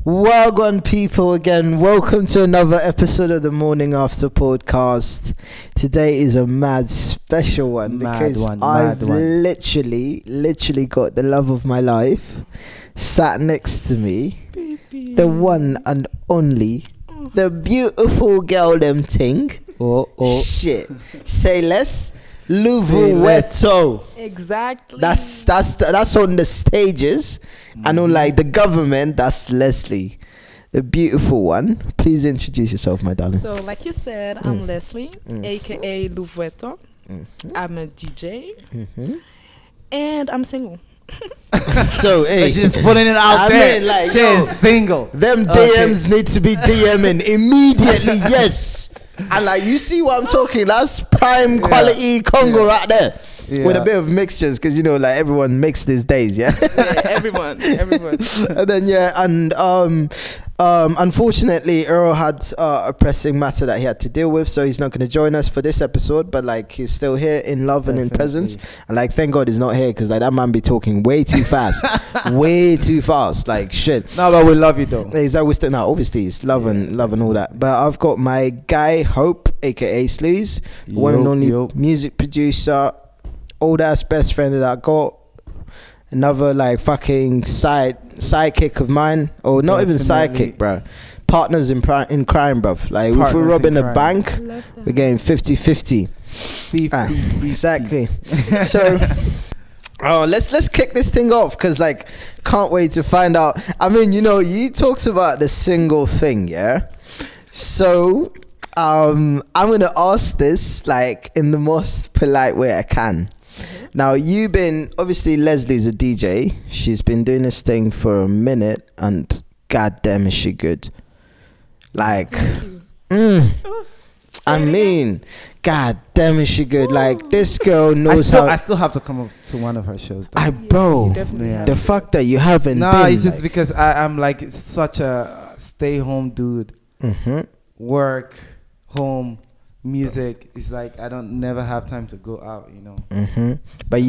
Welcome, people, again. Welcome to another episode of the Morning After podcast. Today is a mad special one because I've literally got the love of my life sat next to me, baby. The one and only, the beautiful girl, them ting. Shit. Say less. Luvueto. Exactly. That's on the stages, and on like the government. That's Leslie, the beautiful one. Please introduce yourself, my darling. So, like you said, I'm Leslie, aka Luvueto. I'm a DJ, and I'm single. So, hey, she's putting it out there. Mean, like, she's single. Them DMs need to be DMing immediately. Yes. And like, you see what I'm talking, that's prime quality Congo right there, with a bit of mixtures, because you know, like, everyone mixed these days. Everyone. And then unfortunately Earl had a pressing matter that he had to deal with, so he's not going to join us for this episode, but like, he's still here in love and in presence, and like, thank God he's not here, because like, that man be talking way too fast. Like, shit. No, but we love you though. He's always now, obviously he's love and all that, but I've got my guy Hope, aka Sleaze, one and only music producer, old ass best friend that I got. Another like fucking sidekick of mine, or not even sidekick, bro. Partners in crime, bruv. Like, if we're robbing a bank, we're getting 50-50. Exactly. So, let's kick this thing off, because like, can't wait to find out. I mean, you know, you talked about the single thing, yeah. So, I'm gonna ask this like in the most polite way I can. Now, you've been, obviously Leslie's a DJ. She's been doing this thing for a minute, and goddamn is she good. Like, I mean, goddamn is she good. Like, this girl knows I still have to come up to one of her shows though. The fact that you haven't been. It's just because I'm like such a stay home dude. Work, home, music. It's like I don't never have time to go out, you know. But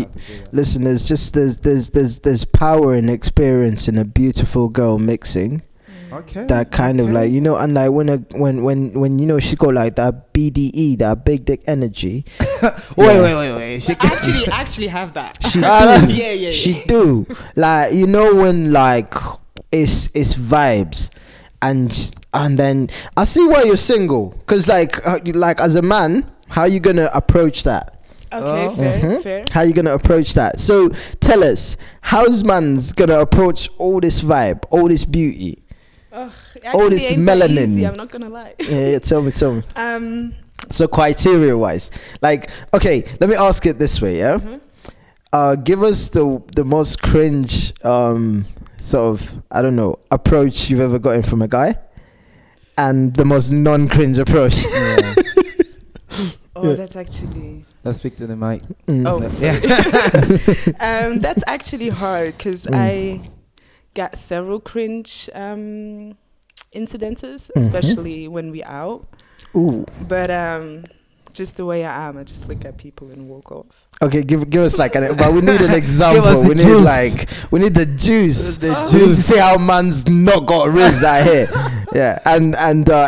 listen, there's power and experience in a beautiful girl mixing. That kind of like, you know, and like when you know, she got like that BDE, that big dick energy. Wait. She actually have that. She do. Yeah. She do. Like, you know, when like it's vibes, and then I see why you're single, because like as a man, how you gonna approach that? Okay, fair. How you gonna approach that? So tell us, how's man's gonna approach all this vibe, all this beauty, all this melanin? Easy, I'm not gonna lie. Yeah, tell me. So criteria wise, like, okay, let me ask it this way, yeah. Give us the most cringe sort of, I don't know, approach you've ever gotten from a guy, and the most non-cringe approach. That's actually. Let's speak to the mic. Sorry. That's actually hard, because I got several cringe incidences, especially when we out. But just the way I am, I just look at people and walk off. Okay, give us like but we need an example. We need the juice. We need to see how man's not got riz out here. Yeah, and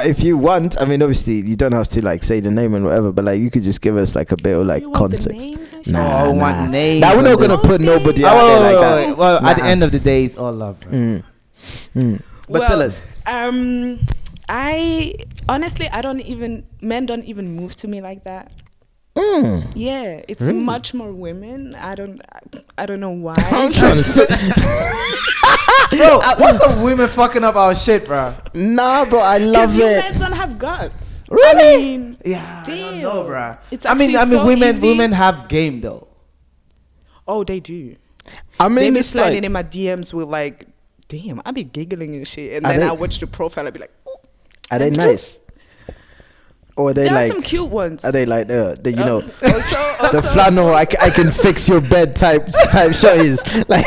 if you want, I mean, obviously you don't have to like say the name and whatever, but like, you could just give us like a bit of like context. Nah. Want names. Now we're not gonna put nobody out there like that. Well, at the end of the day, it's all love. But tell us. I honestly, men don't even move to me like that. Yeah, it's really? much more women. I don't know why. I'm trying to say. Bro, what's the women fucking up our shit, bro? Nah, bro, I love it. Men don't have guts. Really? I mean, yeah, damn. I don't know, bro. I mean, so women have game though. Oh, they do. I mean, they be it's sliding like, in my DMs with like, damn, I be giggling and shit, and then I watch the profile, I be like, oh, are they nice? Or are they there like, are some cute ones. Are they like the you know, also, the flannel I can fix your bed type shows, like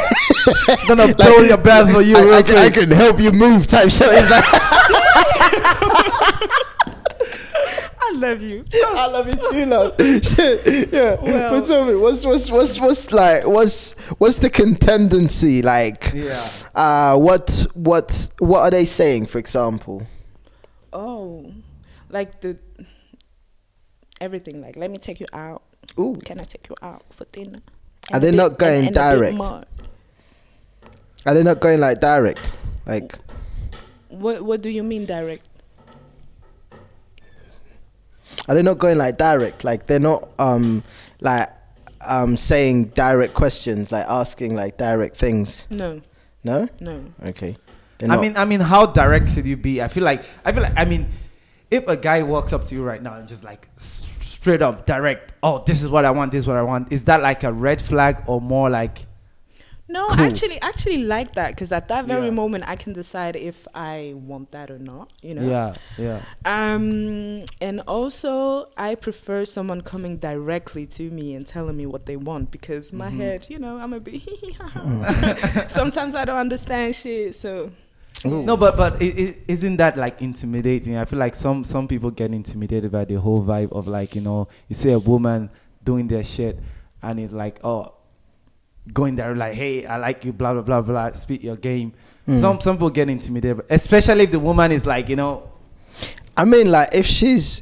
gonna build your bed for you real quick. I can help you move type shows. Like, I love you. I love you too, love. Shit, yeah. Well, but tell me, what's the contendency like? Yeah. What are they saying, for example? oh, like the everything. Like, let me take you out. Ooh. Can I take you out for dinner? Are they not going direct? Are they not going like direct? Like, what do you mean direct? are they not going like direct? Like, they're not saying direct questions, like asking like direct things. No. No. Okay. I mean, how direct should you be? I feel like, if a guy walks up to you right now and just like straight up direct, oh, this is what I want, this is what I want, is that like a red flag or more like? No, Cool. actually like that, because at that very moment I can decide if I want that or not, you know. Yeah. And also I prefer someone coming directly to me and telling me what they want, because my head, you know, I'm a bit sometimes I don't understand shit, so. Ooh. No, but isn't that like intimidating? I feel like some people get intimidated by the whole vibe of like, you know, you see a woman doing their shit and it's like, oh, going there like, hey, I like you, blah blah blah blah, speak your game. Some people get intimidated, especially if the woman is like, you know. I mean, like, if she's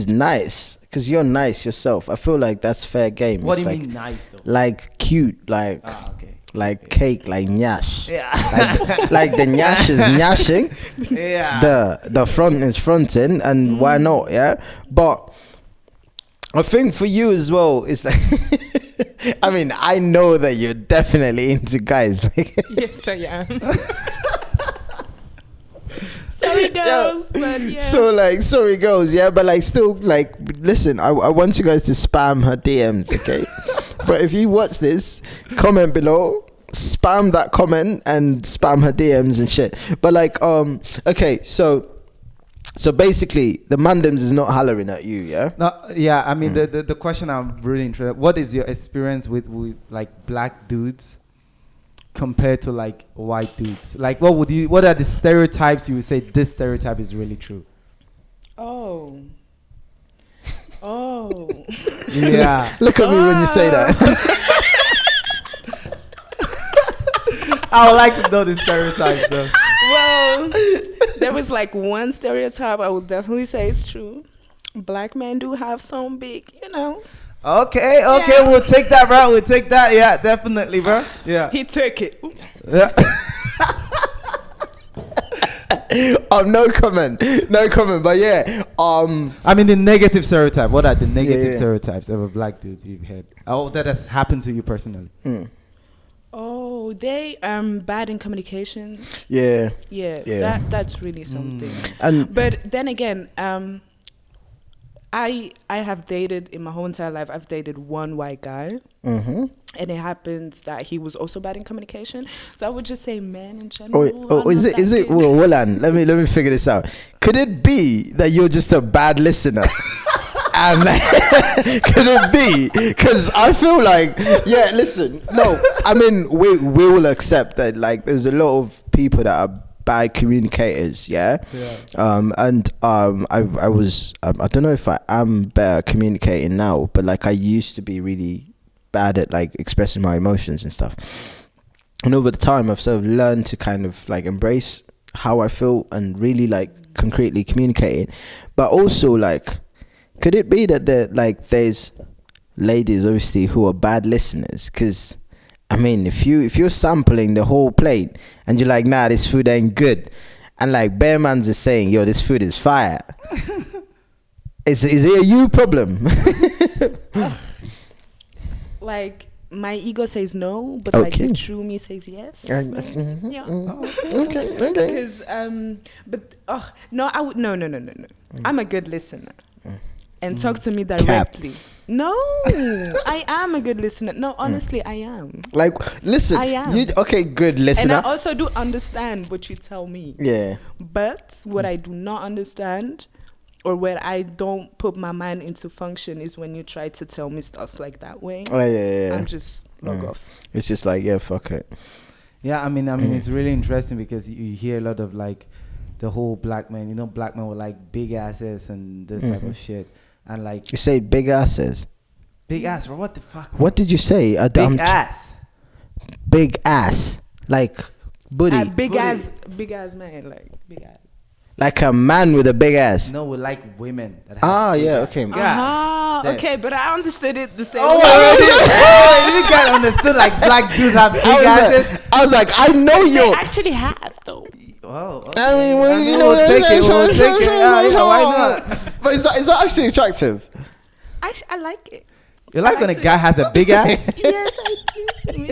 nice, because you're nice yourself, I feel like that's fair game. What It's do you like, mean nice though? like cute, like Okay. like cake, like nyash. Yeah. Like the nyash is nyashing, Yeah. the front is fronting, and why not? Yeah, but I think for you as well, it's like, I mean, I know that you're definitely into guys. Like, Yes, I am. Sorry, girls, but yeah. so like, sorry girls, yeah, but like, still, like, listen, I want you guys to spam her DMs, okay? But if you watch this, comment below, spam that comment and spam her DMs and shit. But like, okay, so basically, the Mandems is not hollering at you, yeah? No, yeah. I mean, the question I'm really interested. What is your experience with like black dudes compared to like white dudes? Like, what are the stereotypes you would say this stereotype is really true? Oh. Yeah. Look at me when you say that. I would like to know the stereotypes though. Well, there was like one stereotype I would definitely say it's true. Black men do have some big, you know. Okay, Yeah. we'll take that route. We'll take that. Yeah, definitely, bro. Yeah. He took it. Yeah. No comment. But yeah, I mean, the negative stereotype. What are the negative yeah. stereotypes of a black dude you've heard? Oh, that has happened to you personally. Oh, they bad in communication. Yeah. Yeah. That's really something. And But then again, I have dated in my whole entire life. I've dated one white guy, and it happens that he was also bad in communication. So I would just say men in general. oh, is it? Well, Willan, let me figure this out. Could it be that you're just a bad listener? And could it be? Because I feel like, yeah, listen, no, I mean, we will accept that, like, there's a lot of people that are bad communicators, yeah. And I was, I don't know if I am better at communicating now, but like, I used to be really bad at like expressing my emotions and stuff. And over the time, I've sort of learned to kind of like embrace how I feel and really like concretely communicate it. But also, like, could it be that there's ladies obviously who are bad listeners? Because I mean, if you're sampling the whole plate and you're like, nah, this food ain't good, and like Bear Man's is saying, yo, this food is fire, is it a you problem? Like, my ego says no, but Okay. like the true me says yes. Yeah. Okay. Because no, I would no. I'm a good listener, and talk to me directly. No, I am a good listener. No, honestly, I am. Like, listen, I am. Good listener. And I also do understand what you tell me. Yeah. But what I do not understand, or where I don't put my mind into function, is when you try to tell me stuff like that way. Oh yeah. I'm just log off. It's just like, yeah, fuck it. Yeah, I mean, it's really interesting because you hear a lot of like the whole black man. You know, black men with like big asses and this type of shit. And like You say big asses. big ass, bro. What the fuck? What did you say? Big ass. Big ass. Like booty. Big Booty. ass man, like big ass. Like a man with a big ass. No, we like women. That have big Yeah, ass. okay. Ah, Damn. okay, but I understood it the same Oh, way. I didn't get understood. Like black dudes have big asses. I was like, I know They you. actually have though. Oh, okay. I mean, well, you know, we'll take it. We'll take it. Yeah, why not? But is that actually attractive? I like it. You like when a guy has a big ass? Yes, I do. Me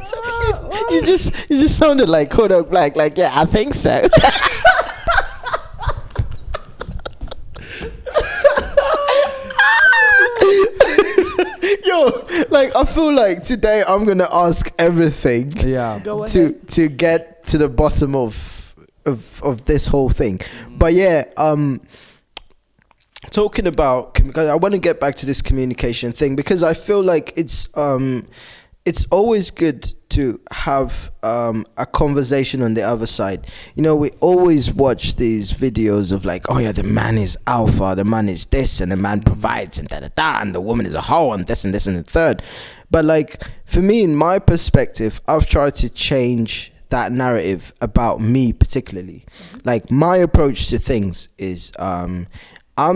too. You just sounded like Kodak Black. Like, yeah, I think so. Yo, like I feel like today I'm gonna ask everything. Yeah. Go ahead. to get to the bottom of this whole thing. But yeah, talking about, because I want to get back to this communication thing, because I feel like it's always good to have a conversation on the other side. You know, we always watch these videos of like, oh yeah, the man is alpha, the man is this, and the man provides, and da and the woman is a hoe, and this and the third. But like for me, in my perspective, I've tried to change that narrative about me particularly. Like my approach to things is I'm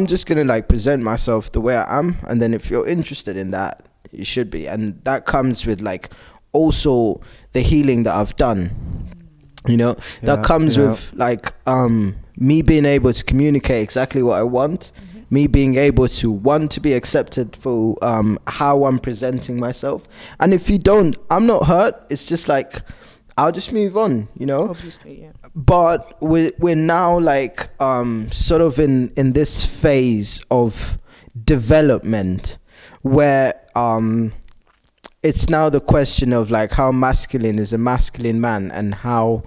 just gonna like present myself the way I am, and then if you're interested in that, you should be. And that comes with like also the healing that I've done, you know. That comes with like me being able to communicate exactly what I want, me being able to want to be accepted for how I'm presenting myself. And if you don't, I'm not hurt. It's just like I'll just move on, you know. Obviously, yeah. But we're now like sort of in this phase of development where it's now the question of like how masculine is a masculine man and how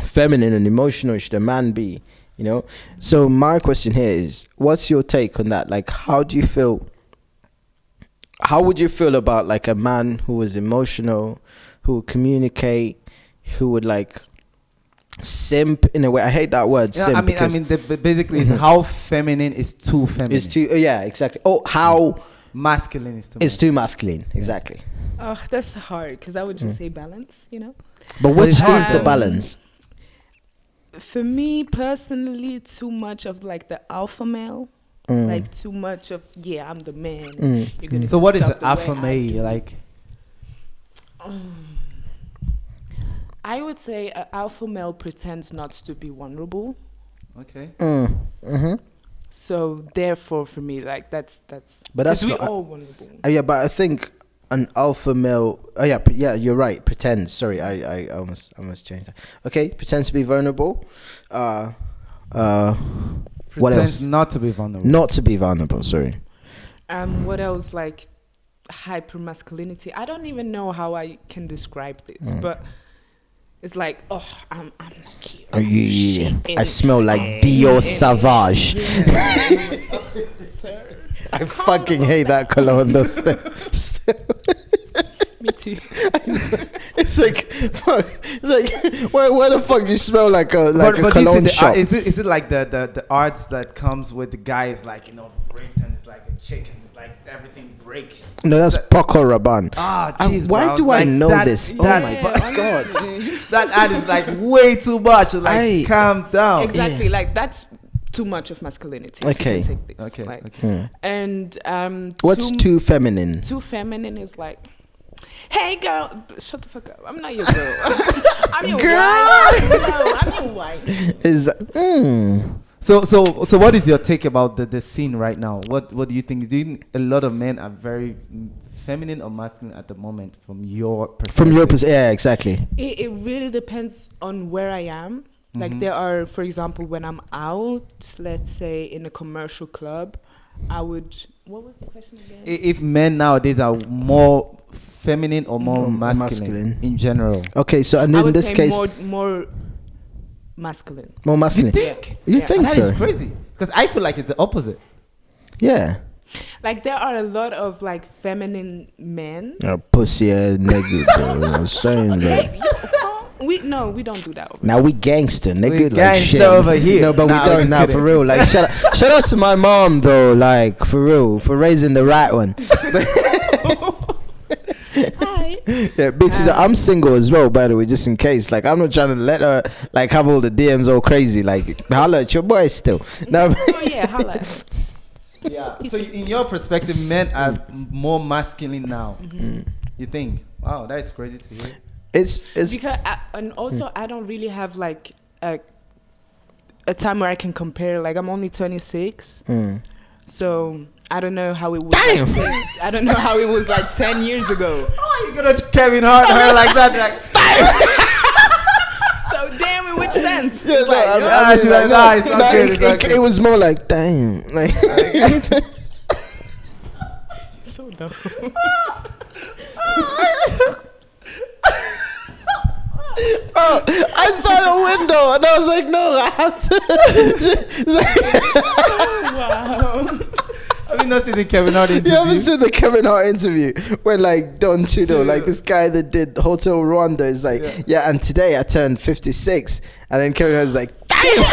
feminine and emotional should a man be, you know. So my question here is, what's your take on that? Like, how would you feel about like a man who was emotional, who would communicate, who would like simp in a way? I hate that word, simp. Basically, it's how feminine is too feminine. It's too, yeah, exactly. Oh, how masculine is too. It's too masculine, exactly. Oh, that's hard because I would just say balance, you know. But which is the balance? For me personally, too much of like the alpha male, like too much of I'm the man. You're gonna So do what is stuff the way alpha I male do. like? I would say an alpha male pretends not to be vulnerable. Okay. So therefore, for me, like that's. But that's 'cause we not. all vulnerable. Yeah, but I think an alpha male. Oh yeah, you're right. Pretends. Sorry, I almost changed that. Okay, pretends to be vulnerable. What Pretends else? not to be vulnerable. Not to be vulnerable. Sorry. What else? Like hyper masculinity. I don't even know how I can describe this, but it's like, oh, I'm cute. Oh, yeah. I smell like Dior Savage. Sir. I fucking hate that cologne. Though. Me too. It's like, fuck. It's like, why the fuck you smell like a cologne shop? Is it like the arts that comes with the guys, like, you know, Britain is like a chicken, like everything breaks. No, that's Paco Rabanne. Jeez, why do I know this? Oh that, my god. That ad is like way too much. Like, calm down. Exactly. Like that's too much of masculinity. Okay. You can take this. Okay. Like, Okay. And What's too feminine? Too feminine is like, hey girl, shut the fuck up. I'm not your girl. I'm your wife. No, I'm your wife. So what is your take about the scene right now? What do you think? Do you think a lot of men are very feminine or masculine at the moment from your perspective? Yeah, exactly. It really depends on where I am. Like there are, for example, when I'm out, let's say in a commercial club, I would. What was the question again? If men nowadays are more feminine or more masculine in general. Okay, so and I in would this say case, more masculine. more masculine. You think? You think That so? is crazy. Because I feel like it's the opposite. Yeah. Like there are a lot of like feminine men. Pussy ass nigga, bro. I'm saying that. Hey, We don't do that. Now we gangster, nigga. We like shit. over here. No, but Nah, we don't now for real. Like shout out to my mom though. Like for real, for raising the right one. Hi. Yeah, BT, I'm single as well, by the way, just in case. Like, I'm not trying to let her like have all the DMs all crazy. Like, holla at your boy still. No, Oh yeah, holla. Yeah. So in your perspective, men are more masculine now. You think? Wow, that is crazy to hear. it's Because and also I don't really have like a time where I can compare. Like I'm only 26, so I don't know how it was. Damn. I don't know how it was like 10 years ago. Oh, you gonna Kevin Hart her like that? Like, So damn, in which sense? Yeah, It's no, like, I mean, yo, Ah, she's like, nah, it's not good, it's not good. it was more like damn, like so dumb. oh, I saw the window and I was like, no, I have to. Wow. have you not seen the Kevin Hart interview? You haven't seen the Kevin Hart interview when like Don Cheadle, like this guy that did Hotel Rwanda, is like, yeah, and today I turned 56, and then Kevin Hart's like, damn.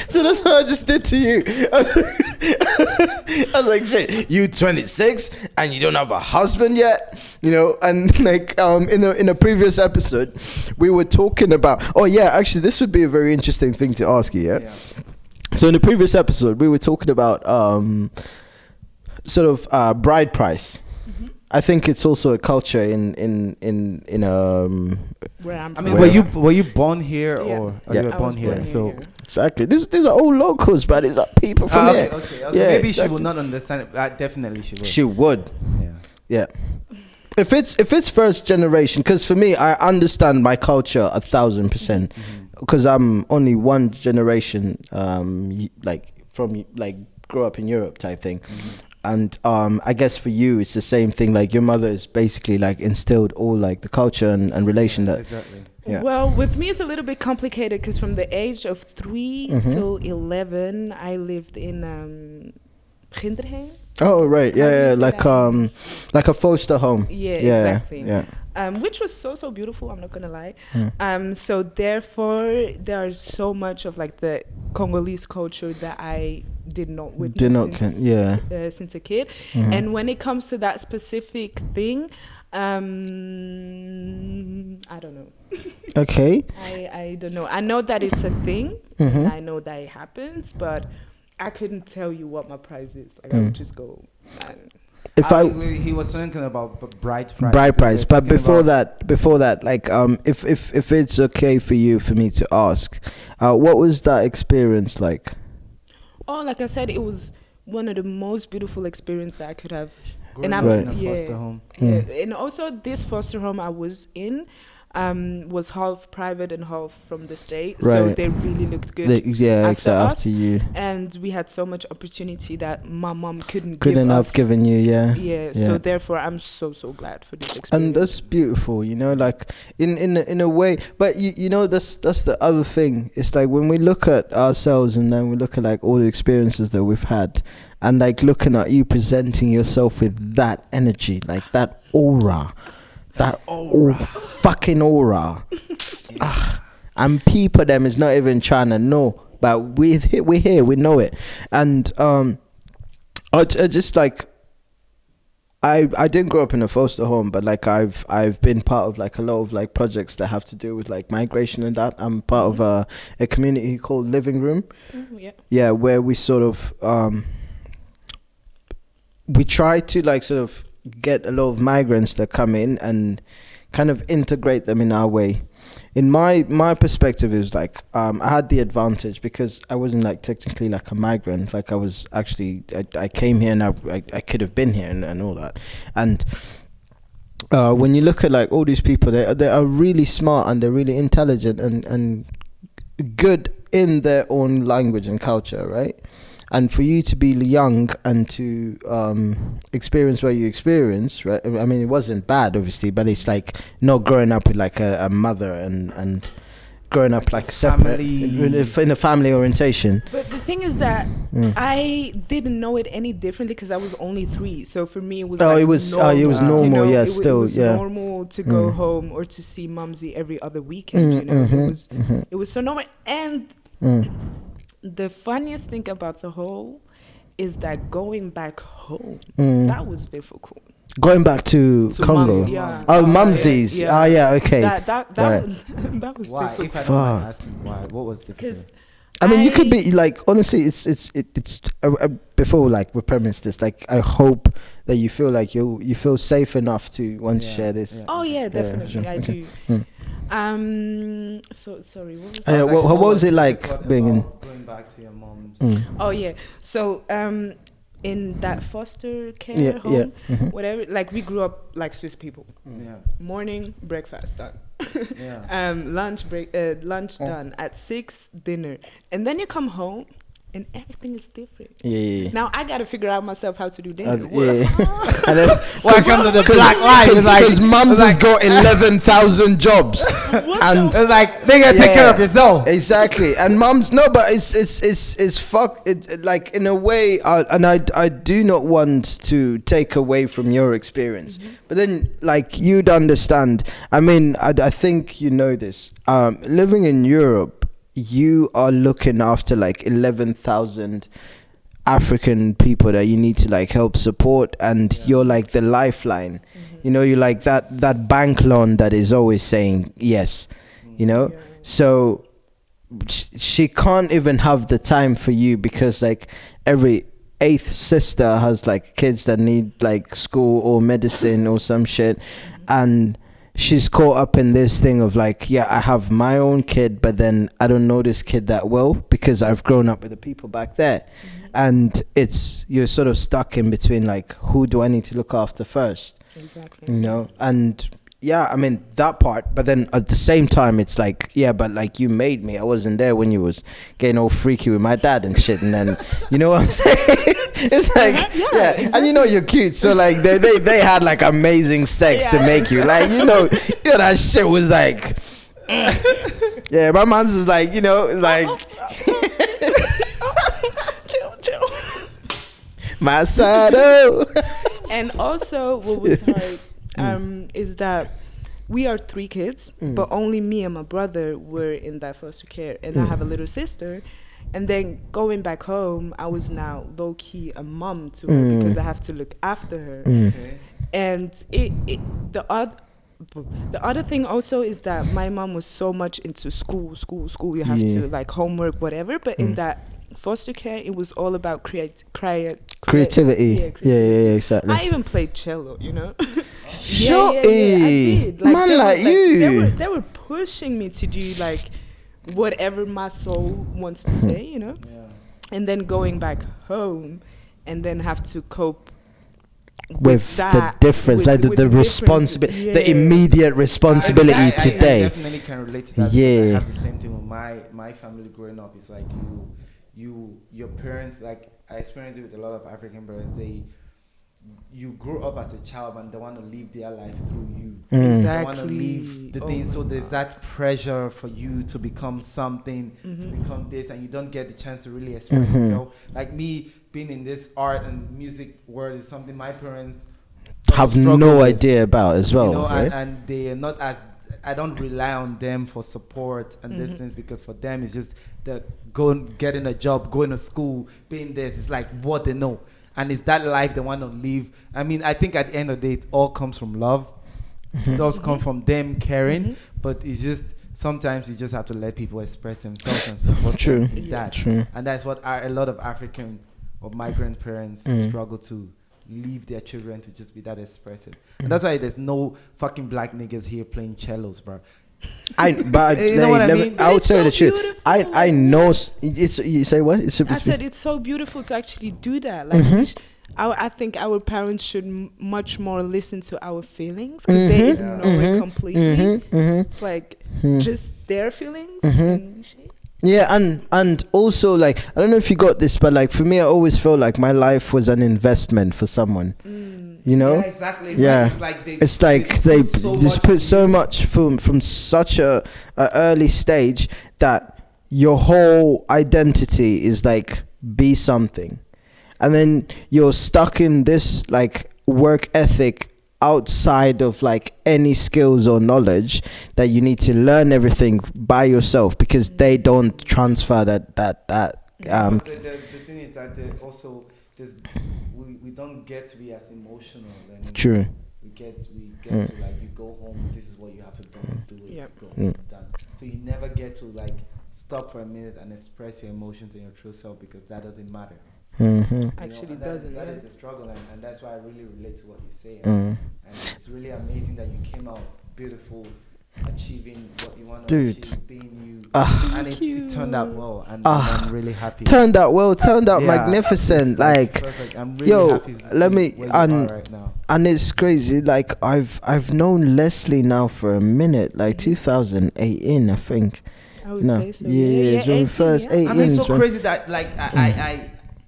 So that's what I just did to you. I was like, shit, you 26 and you don't have a husband yet, you know? And like in a previous episode, we were talking about. Oh yeah, actually, this would be a very interesting thing to ask you. Yeah. So in the previous episode, we were talking about sort of bride price. I think it's also a culture in Where I'm I mean, from. were you born here Yeah. or Yeah. you were I born was here? born So here. exactly. These are all locals, but these are people from here. okay. Yeah, Maybe she exactly. will not understand it. Definitely she will. She would. Yeah. Yeah. If it's first generation, because for me, I understand my culture 1,000%, because I'm only one generation, like from like grew up in Europe type thing, and I guess for you it's the same thing. Like your mother is basically like instilled all like the culture and relation that. Exactly. Yeah. Well, with me it's a little bit complicated because from the age of 3 till 11, I lived in Kinderheim. Oh right, How do you yeah, say like that? like a foster home. Yeah, Yeah, exactly. yeah. Which was so beautiful. I'm not gonna lie. So therefore, there is so much of like the Congolese culture that I did not witness since a kid. And when it comes to that specific thing, I don't know. Okay. I don't know. I know that it's a thing. And I know that it happens, but I couldn't tell you what my price is. Like I would just go. If He was talking about bride price. bride price, We're but talking before that, like if it's okay for me to ask, what was that experience like? Oh, like I said, it was one of the most beautiful experiences I could have. growing And up I'm in a foster home. Yeah. And also this foster home I was in was half private and half from the state. So Right. they really looked good. After you And we had so much opportunity that my mom couldn't couldn't give have us. given you, Yeah, so therefore I'm so glad for this experience. and that's beautiful, you know, like in a way. But you know, that's the other thing. It's like when we look at ourselves and then we look at like all the experiences that we've had, and like looking at you presenting yourself with that energy, like that aura, fucking aura. And people them is not even trying to know, but we're here, we know it. And I just like, I didn't grow up in a foster home, but like I've been part of like a lot of like projects that have to do with like migration and that. I'm part of a community called Living Room. Yeah, where we sort of we try to like sort of get a lot of migrants that come in and kind of integrate them in our way. In my perspective, it was like I had the advantage because I wasn't like technically like a migrant. Like I was actually I came here and I could have been here and all that. And when you look at like all these people, they are really smart and they're really intelligent and good in their own language and culture, right? And for you to be young and to experience what you experience, right? I mean, it wasn't bad, obviously, but it's like not growing up with like a mother and growing up like separate Family. in a family orientation. But the thing is that I didn't know it any differently because I was only 3. So for me, it was it was normal. You know, Yeah, it still, was yeah. normal to go home or to see Mumsy every other weekend. You know, it was so normal. And the funniest thing about the whole is that going back home, that was difficult. Going back to Congo. Mumsy, yeah. Mumsies. Okay. That Right. that was Why? difficult. If I don't mind asking why, what was difficult? I mean, you could be like, honestly, it's before like we premise this, like I hope that you feel like you feel safe enough to want to share this. Oh yeah, definitely, sure. I Okay. do. So sorry, what was What was it like being in? Going back to your mom's? Oh yeah, so in that foster care home, whatever, like we grew up like Swiss people. Yeah. Morning breakfast done. Yeah. Lunch done at 6, dinner, and then you come home and everything is different. Yeah. Now I gotta figure out myself how to do dinner. And then Welcome to the Black Life. Because mums has got 11,000 jobs, and It's like they gotta take care of yourself. Exactly, and mums, no, but it's fuck. It like in a way, and I do not want to take away from your experience, but then like you'd understand. I mean, I think you know this. Living in Europe, you are looking after like 11,000 African people that you need to like help support, and you're like the lifeline. You know, you're like that bank loan that is always saying yes. You know, so she can't even have the time for you because like every 8th sister has like kids that need like school or medicine or some shit, and she's caught up in this thing of like, yeah, I have my own kid, but then I don't know this kid that well because I've grown up with the people back there. And you're sort of stuck in between like, who do I need to look after first? Exactly. You know? And yeah, I mean that part, but then at the same time it's like, yeah, but like you made me. I wasn't there when you was getting all freaky with my dad and shit, and then you know what I'm saying? It's like exactly. And you know you're cute, so like they had like amazing sex to make you like, you know that shit was like yeah, my man's was like, you know, it's like chill. my side. And also what was hard is that we are 3 kids, but only me and my brother were in that foster care, and I have a little sister. And then going back home, I was now low-key a mom to her because I have to look after her. Okay. And the other thing also is that my mom was so much into school. You have to like homework, whatever. But in that foster care, it was all about creativity. Yeah, exactly. I even played cello, you know. Sure, I did. Like, man, like you. They were pushing me to do like whatever my soul wants to say, you know. And then going back home, and then have to cope with that, the difference, like the responsibility, the immediate responsibility I today. definitely can relate to that. Yeah. I have the same thing with my family growing up. It's like your parents, like I experienced it with a lot of African parents. You grow up as a child and they want to live their life through you. Exactly. They want to live the things. So there's that pressure for you to become something, to become this, and you don't get the chance to really express yourself. Like me being in this art and music world is something my parents have no idea about as well. You know, right? and they are not as, I don't rely on them for support and these things, because for them it's just that getting a job, going to school, being this. It's like what they know. And it's that life they want to live. I mean, I think at the end of the day, it all comes from love. It all comes from them caring. But it's just, sometimes you just have to let people express themselves and support them in that. True. And that's what a lot of African or migrant parents struggle to leave their children to just be that expressive. And that's why there's no fucking black niggas here playing cellos, bro. You know what I mean? I'll tell you the truth. I know it's. You say what? I said it's so beautiful to actually do that. Like, I think our parents should much more listen to our feelings, because they ignore it completely. It's like just their feelings. And shit. Yeah, and also like, I don't know if you got this, but like for me, I always felt like my life was an investment for someone. You know? Yeah, exactly. It's like they just put so much from such a early stage that your whole identity is like be something, and then you're stuck in this like work ethic outside of like any skills or knowledge that you need to learn everything by yourself because they don't transfer that But the thing is that also there's, we don't get to be as emotional anymore. True. We get to like, you go home, this is what you have to do it, Yep. go done. So you never get to like stop for a minute and express your emotions and your true self, because that doesn't matter. Actually doesn't. That is a struggle, and that's why I really relate to what you say. Mm. And it's really amazing that you came out beautiful, achieving what you want to Dude. achieve, being you, and Thank it turned out well, and Ah. I'm really happy. Turned out well, turned out Yeah, magnificent. it's Like, perfect. I'm really yo, happy to let see me- where you and- are right now. and it's crazy. Like I've known Leslie now for a minute, like 2018, I think. I would No, say so. yeah, it's when we 18, first yeah. ate. I mean, it's so right? crazy that like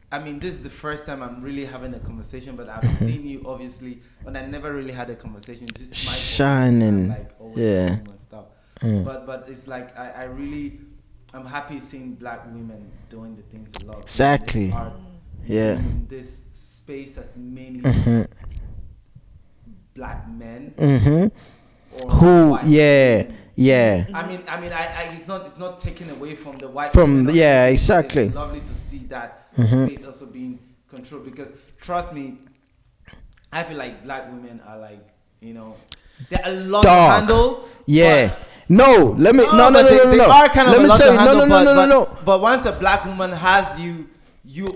I mean, this is the first time I'm really having a conversation, but I've seen you obviously, but I never really had a conversation. Just my fault, Shining. I'm, like, always Yeah. at home and stuff. Mm. But it's like I really, I'm happy seeing black women doing the things a lot. Exactly. This art, Yeah. in this space that's mainly Mhm. black men. Mhm. Or Who? white Yeah. women. Yeah. I mean, it's not taken away from the white. From- women, yeah, but exactly. It's lovely to see that Mhm. space also being controlled, because trust me, I feel like black women are like, they're a lot to Dark. handle. Yeah. but- No, let me. No, but they are kind of Let a me lot tell to you. handle, No. But once a black woman has you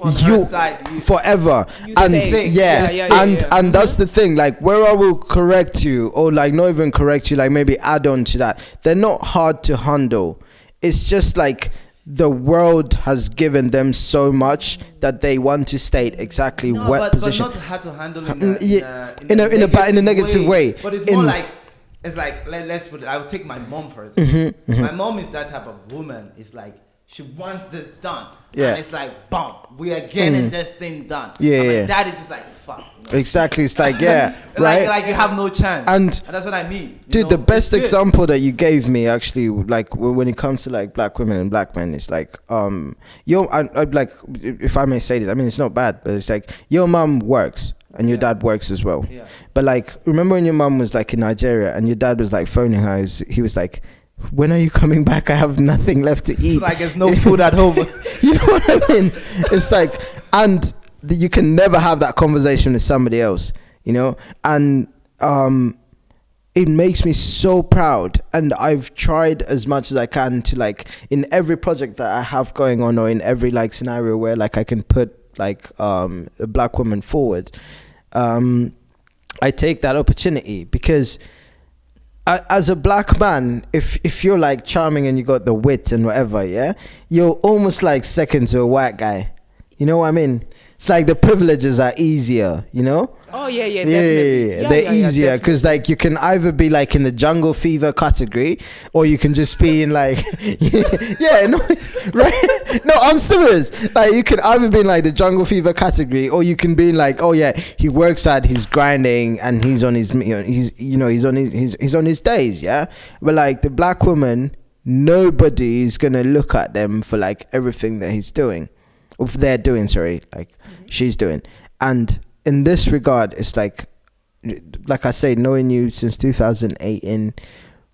on You her side, forever, You and stay. yeah, Yeah, and yeah. and that's the thing. Like, where I will correct you, or like not even correct you, like maybe add on to that. They're not hard to handle. It's just like the world has given them so much that they want to state exactly No, what position. but not hard to handle in a negative way. But it's more like, it's like, let's put it, I would take my mom for example. My mom is that type of woman. It's like, she wants this done. Yeah. And it's like, boom, we are getting this thing done. Yeah, I mean, yeah. that is just like, fuck. You know? Exactly, it's like, yeah, right. Like you have no chance. And that's what I mean. dude, the best It's good. example that you gave me actually, like when it comes to like black women and black men, it's like I'm like, if I may say this, I mean it's not bad, but it's like your mom works and your dad works as well. Yeah. But like, remember when your mom was like in Nigeria and your dad was like phoning her, he was like, when are you coming back? I have nothing left to eat. It's like there's no food at home. You know what I mean? It's like, and you can never have that conversation with somebody else, and it makes me so proud. And I've tried as much as I can to, like, in every project that I have going on, or in every like scenario where like I can put like a black woman forward, I take that opportunity, because as a black man, if you're like charming and you got the wit and whatever, yeah, you're almost like second to a white guy. You know what I mean? It's like the privileges are easier, Oh yeah, Yeah, definitely. they're easier because like you can either be like in the jungle fever category, or you can just be in like yeah, no, right? No, I'm serious. Like you can either be in like the jungle fever category, or you can be in like, oh yeah, he works hard, he's grinding, and he's on his he's on his days, yeah. But like the black woman, nobody is gonna look at them for like everything that he's doing, or they're doing. Sorry, like she's doing, and in this regard, it's like I say, knowing you since 2008 and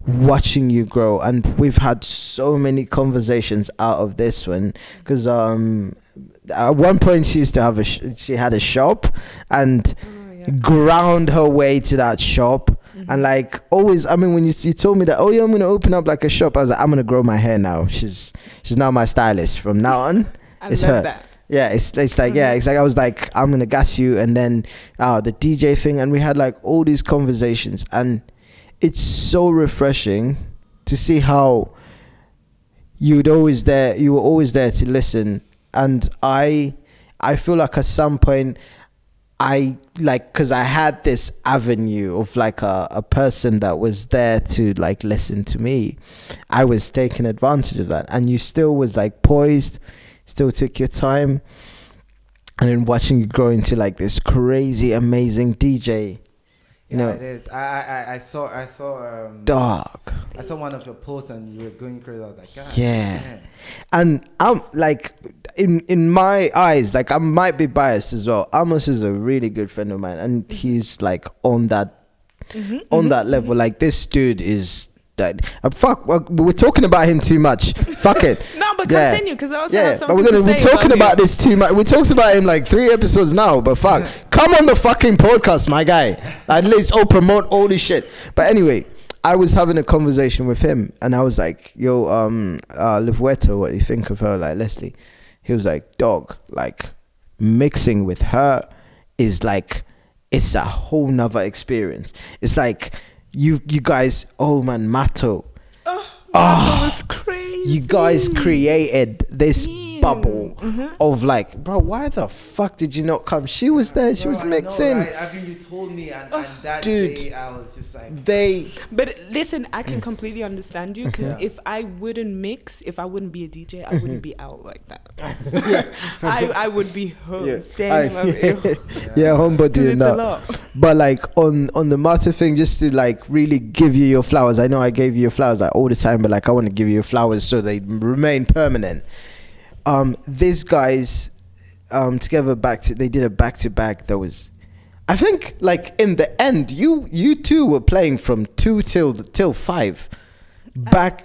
watching you grow, and we've had so many conversations out of this one, because at one point she used to have she had a shop, and ground her way to that shop. And like always, I mean, when you told me that, oh yeah, I'm gonna open up like a shop, I was like, I'm gonna grow my hair now. She's now my stylist from now on. It's her. That. Yeah, it's like yeah, it's like I was like, I'm gonna gas you, and then the DJ thing, and we had like all these conversations, and it's so refreshing to see how you were always there to listen. And I feel like at some point because I had this avenue of like a person that was there to like listen to me, I was taking advantage of that, and you still was like poised, still took your time, and then watching you grow into like this crazy amazing DJ, you know. It is. I saw Dog. I saw one of your posts and you were going crazy. I was like, God, Yeah. man. And I'm like, in my eyes, like I might be biased as well. Amos is a really good friend of mine, and he's like on that level. Like this dude is that. Fuck, we're talking about him too much. Fuck it. No, but continue, because I also have but something we're talking about him. this too much. We talked about him like 3 episodes now. But fuck, come on the fucking podcast, my guy. At least promote all this shit. But anyway, I was having a conversation with him, and I was like, "Yo, Livueto, what do you think of her, like Leslie?" He was like, "Dog, like mixing with her is like, it's a whole nother experience. It's like you guys, oh man, Mato, That was crazy. you guys created this bubble of like, bro, why the fuck did you not come? She was there, she was mixing." Know, right? I think you told me, and that Dude, day I was just like, But listen, I can completely understand you, because if I wouldn't mix, if I wouldn't be a DJ, I wouldn't be out like that. I would be home, standing homebody and it's a that. lot. But like on the matter thing, just to like really give you your flowers. I know I gave you your flowers like all the time, but like I want to give you your flowers so they remain permanent. These guys together they did a back to back that was, I think, like in the end you two were playing from 2 till 5 back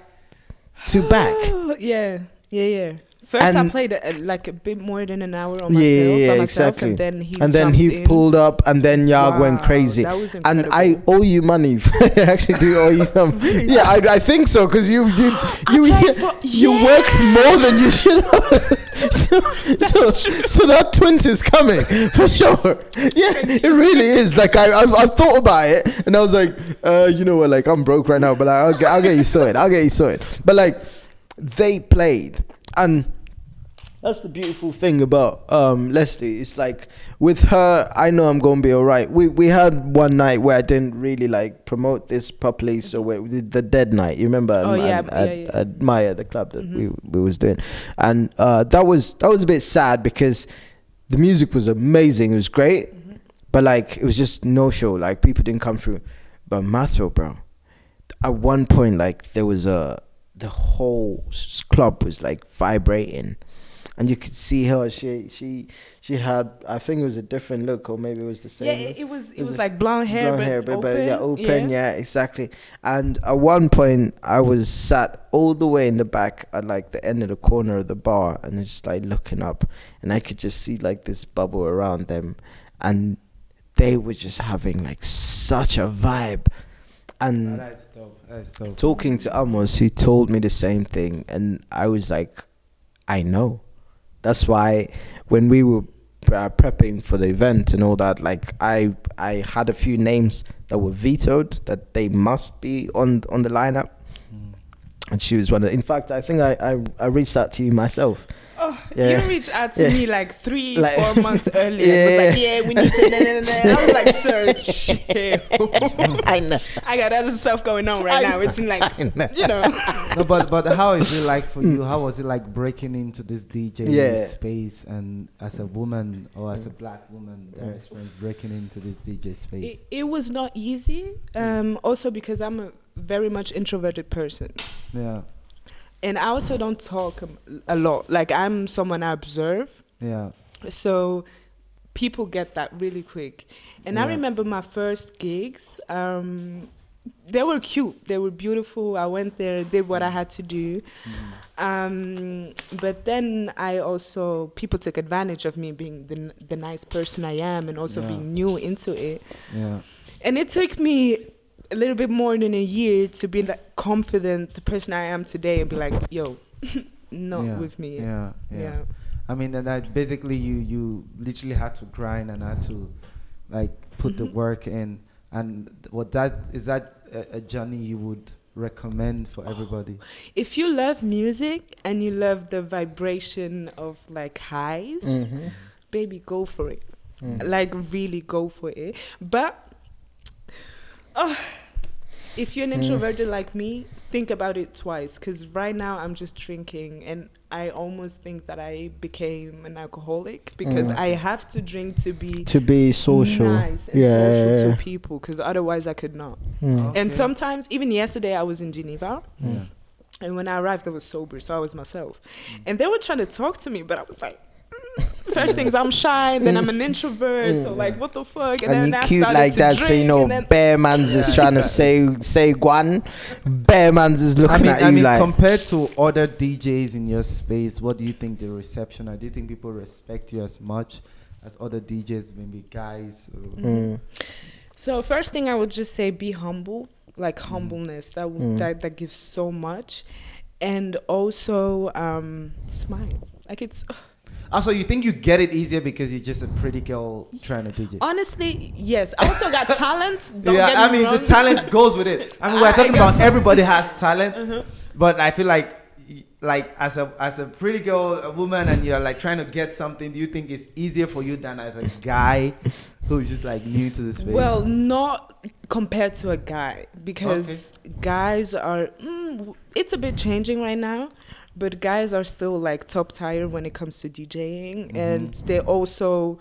to back. Yeah. First, I played like a bit more than an hour on myself, by myself, exactly. and then he in. Pulled up, and then Yag went crazy. That was and incredible. I owe you money. I actually do owe you some. Really? Yeah, I think so, because you Yeah. worked more than you should have. so that 20 is coming for sure. Yeah, it really is. Like I've thought about it, and I was like, you know what? Like I'm broke right now, but I'll get you sorted. But like they played, and that's the beautiful thing about Leslie. It's like with her, I know I'm gonna be alright. We had one night where I didn't really like promote this properly, so we did the dead night. You remember? At Maya, the club that we was doing, and that was a bit sad because the music was amazing. It was great, but like it was just no show. Like people didn't come through. But Mato, bro, at one point, like there was the whole club was like vibrating. And you could see her. She had, I think it was a different look, or maybe it was the same. Yeah, it was like blonde hair, but open. Yeah, exactly. And at one point, I was sat all the way in the back at like the end of the corner of the bar, and I just like looking up, and I could just see like this bubble around them, and they were just having like such a vibe. And that's dope. Talking to Amos, he told me the same thing, and I was like, I know. That's why when we were prepping for the event and all that, like I had a few names that were vetoed, that they must be on the lineup, and she was one of. In fact, I think I reached out to you myself. Oh, you reached out to me like 3-4 months earlier. It was like, we need to. I was like, sir, chill. I know. I got other stuff going on right now. It's like, you know. No, but how is it like for you? How was it like breaking into this DJ space, and as a woman or as a black woman, their experience breaking into this DJ space? It was not easy. Also because I'm a very much introverted person. Yeah. And I also don't talk a lot. Like I'm someone I observe. Yeah. So people get that really quick. And I remember my first gigs. They were cute. They were beautiful. I went there, did what I had to do. But then people took advantage of me being the nice person I am, and also being new into it. Yeah. And it took me a little bit more than a year to be that confident, the person I am today, and be like, yo, not with me. Yeah. I mean, and that basically you literally had to grind and had to like put the work in. And is that a journey you would recommend for everybody? If you love music and you love the vibration of like highs, baby, go for it. Like really go for it. But if you're an introverted like me, think about it twice, because right now I'm just drinking, and I almost think that I became an alcoholic because I have to drink to be social, nice and social to people, because otherwise I could not. And sometimes, even yesterday, I was in Geneva. And when I arrived, I was sober, so I was myself. And they were trying to talk to me, but I was like, first things, I'm shy, and then I'm an introvert, so like, what the fuck? And then you I cute started like to that, drink, so you know, Bear Mans is trying to say Guan. Bear Mans is looking at you like. Compared to other DJs in your space, what do you think the reception are? Do you think people respect you as much as other DJs, maybe guys? So first thing I would just say, be humble. Like humbleness, that gives so much. And also smile. Like it's Also, you think you get it easier because you're just a pretty girl trying to DJ? Honestly, yes. I also got talent. Don't Yeah, get I me mean, wrong. the talent goes with it. I mean, we're talking about everybody has talent, but I feel like as a pretty girl, a woman, and you're like trying to get something, do you think it's easier for you than as a guy who's just like new to the space? Well, not compared to a guy, because guys are it's a bit changing right now, but guys are still like top tier when it comes to DJing, and they also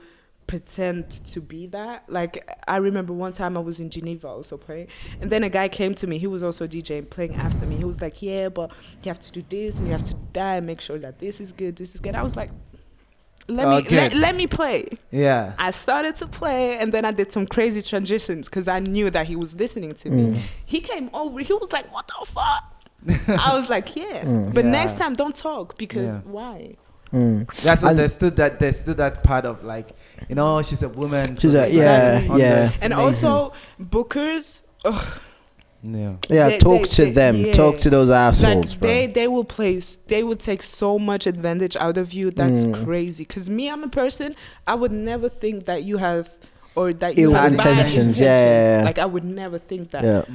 pretend to be that. Like, I remember one time I was in Geneva also playing, and then a guy came to me. He was also DJing, playing after me. He was like, yeah, but you have to do this and you have to do that and make sure that this is good, this is good. I was like, let me play. Yeah. I started to play, and then I did some crazy transitions because I knew that he was listening to me. He came over, he was like, what the fuck? I was like, but next time don't talk, because why? Yeah, so there's still that part of like, you know, she's a woman. She's so And also bookers. Talk to them. Talk to those assholes, like, bro. They will take so much advantage out of you. That's crazy. Because me, I'm a person, I would never think that you have, or that you have bad intentions. Like, I would never think that.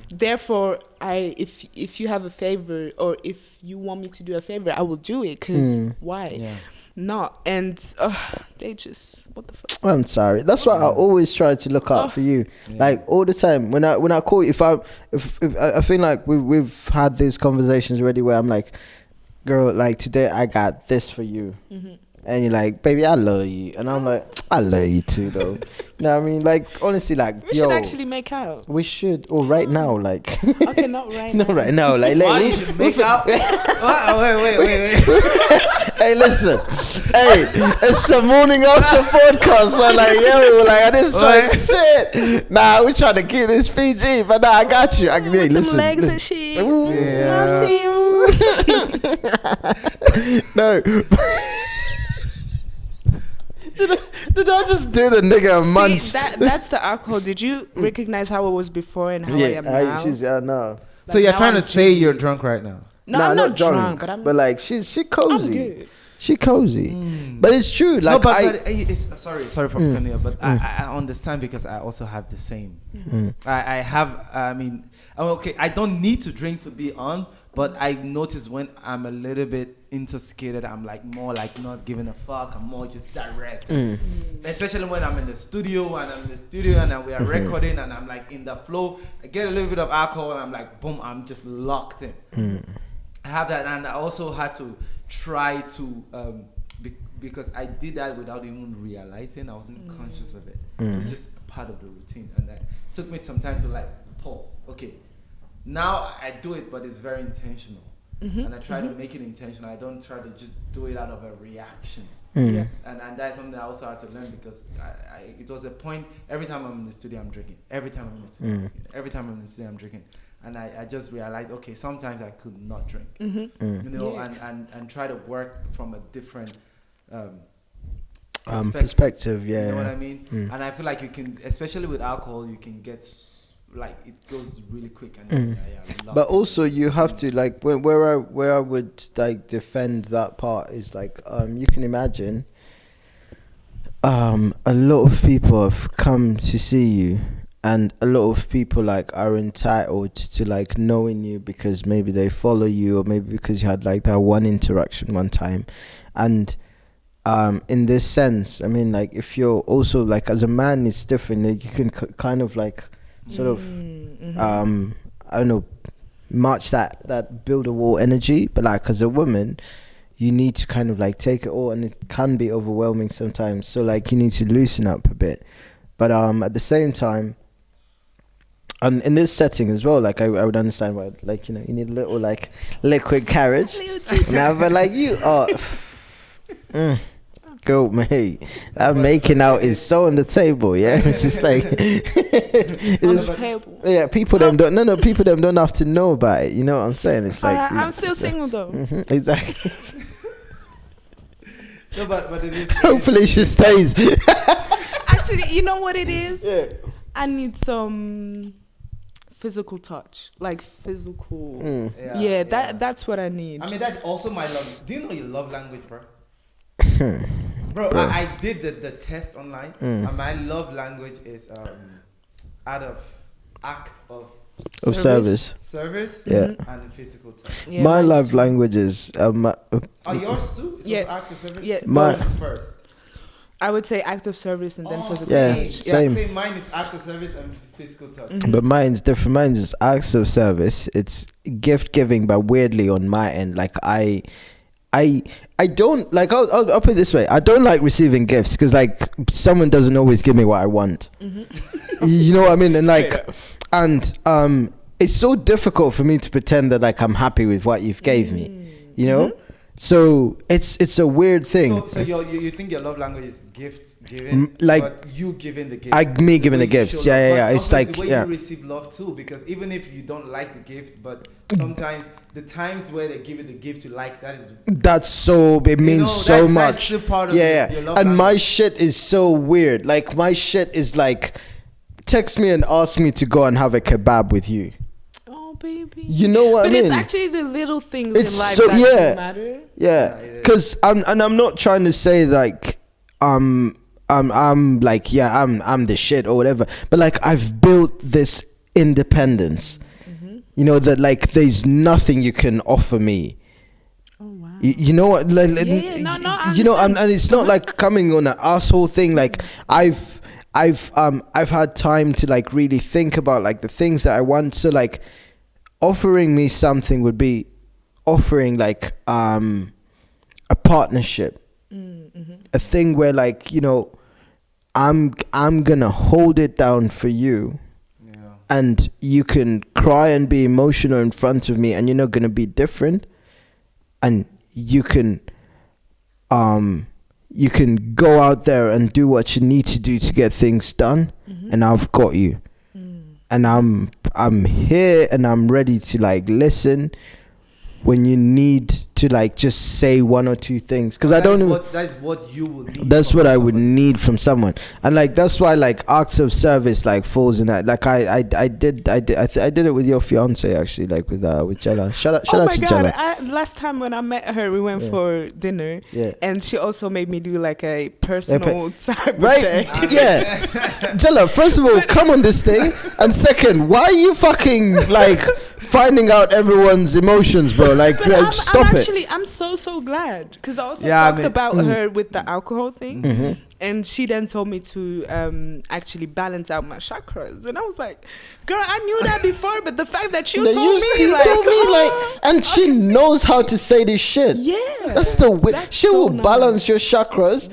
Therefore, if you have a favor, or if you want me to do a favor, I will do it. Because why? No, and they just, what the fuck? I'm sorry. That's why I always try to look out for you, like all the time. When I call you, if I feel like we've had these conversations already where I'm like, girl, like today I got this for you, and you're like, baby, I love you, and I'm like, I love you too, though. You know what I mean? Like, honestly, like, we should actually make out. We should, or right now, like. Okay, not right now. Not right now, like. Why you should make out? Wait. Hey, listen. Hey, it's the morning after podcast. We're like, we were like, this like shit. Nah, we trying to keep this PG, but nah, I got you. Hey, listen. Legs and shit. Yeah. I see you. No. Did I just do the nigga munch? See, that's the alcohol. Did you recognize how it was before and how I am now? No. So you're trying to say you're drunk right now? No, I'm not drunk, but like she cozy. I'm good. She cozy, but it's true. Like, no, but it's, sorry for cutting you, but I understand, because I also have the same. I have. I mean, okay, I don't need to drink to be on, but I notice when I'm a little bit intoxicated, I'm like more like not giving a fuck. I'm more just direct, especially when I'm in the studio and we are recording and I'm like in the flow. I get a little bit of alcohol and I'm like, boom, I'm just locked in. I have that, and I also had to try to because I did that without even realizing. I wasn't conscious of it. It was just part of the routine, and it took me some time to like pause. Okay, now I do it, but it's very intentional, and I try to make it intentional. I don't try to just do it out of a reaction. And that's something I also had to learn, because it was a point. Every time I'm in the studio, I'm drinking. Every time I'm in the studio, I'm drinking. And I just realized, okay, sometimes I could not drink, you know, and try to work from a different perspective. Yeah, you know what I mean. And I feel like you can, especially with alcohol, you can get like, it goes really quick. And but also you have to, like, where I would like defend that part is like, you can imagine, a lot of people have come to see you. And a lot of people like are entitled to like knowing you because maybe they follow you, or maybe because you had like that one interaction one time. And in this sense, I mean, like, if you're also like, as a man, it's different. Like, you can kind of like sort of I don't know, much that build a wall energy. But like as a woman, you need to kind of like take it all, and it can be overwhelming sometimes. So like you need to loosen up a bit. But at the same time, and in this setting as well, like I would understand why, like, you know, you need a little like liquid carriage. Now, but like you are, go mate, that making out is so on the table. Yeah, it's just like on the table. Yeah, people them don't have to know about it. You know what I'm saying? It's like I'm still single though. Exactly. No, but it is, hopefully she stays. Actually, you know what it is? Yeah. I need some physical touch, like physical. That's what I need. I mean, that's also my love. Do you know your love language, bro? Bro, I did the test online, and my love language is out of act of service. Yeah. And physical touch. Yeah, my love too. language is Yours too? It's also act of service. Yeah, mine is first. I would say act of service and then physical yeah, touch. same. Say mine is act of service and physical touch. But mine's different. Mine's is acts of service. It's gift giving, but weirdly on my end, like I don't like. I'll put it this way. I don't like receiving gifts because like someone doesn't always give me what I want. You know what I mean? And like, and it's so difficult for me to pretend that like I'm happy with what you've gave me. You know. So it's a weird thing. So you think your love language is gift giving, like but you giving the gift. Me giving the gifts. Yeah. It's like the way you receive love too, because even if you don't like the gifts, but sometimes the times where they give you the gift you like, that's so it means so much. That's still part of your love and language. my shit is so weird. Like my shit is like, text me and ask me to go and have a kebab with you. Baby. You know what I mean? But it's actually the little things in life that matter. Yeah, because I'm not trying to say like I'm like I'm the shit or whatever, but like I've built this independence. You know that like there's nothing you can offer me. Oh wow. You know what? Like, you know, and it's not like coming on an asshole thing. Like I've had time to like really think about like the things that I want. So like, offering me something would be offering like a partnership, a thing where like, you know, I'm gonna hold it down for you, and you can cry and be emotional in front of me, and you're not gonna be different, and you can go out there and do what you need to do to get things done, and I've got you. And I'm here and I'm ready to like listen when you need to like just say one or two things, because I don't know. That's what you would need. That's what I would need from someone, and like that's why like acts of service like falls in that. Like I did it with your fiance actually, like with Jella. Shout out to Jella. Last time when I met her, we went for dinner, and she also made me do like a personal type right? check. Yeah, Jella. First of all, come on this thing, and second, why are you fucking like finding out everyone's emotions, bro? Like, stop it. I'm so glad, because I also talked about her with the alcohol thing, and she then told me to actually balance out my chakras, and I was like, girl, I knew that before, but the fact that you told me, and she knows how to say this shit. Yeah, that's the way she will balance your chakras,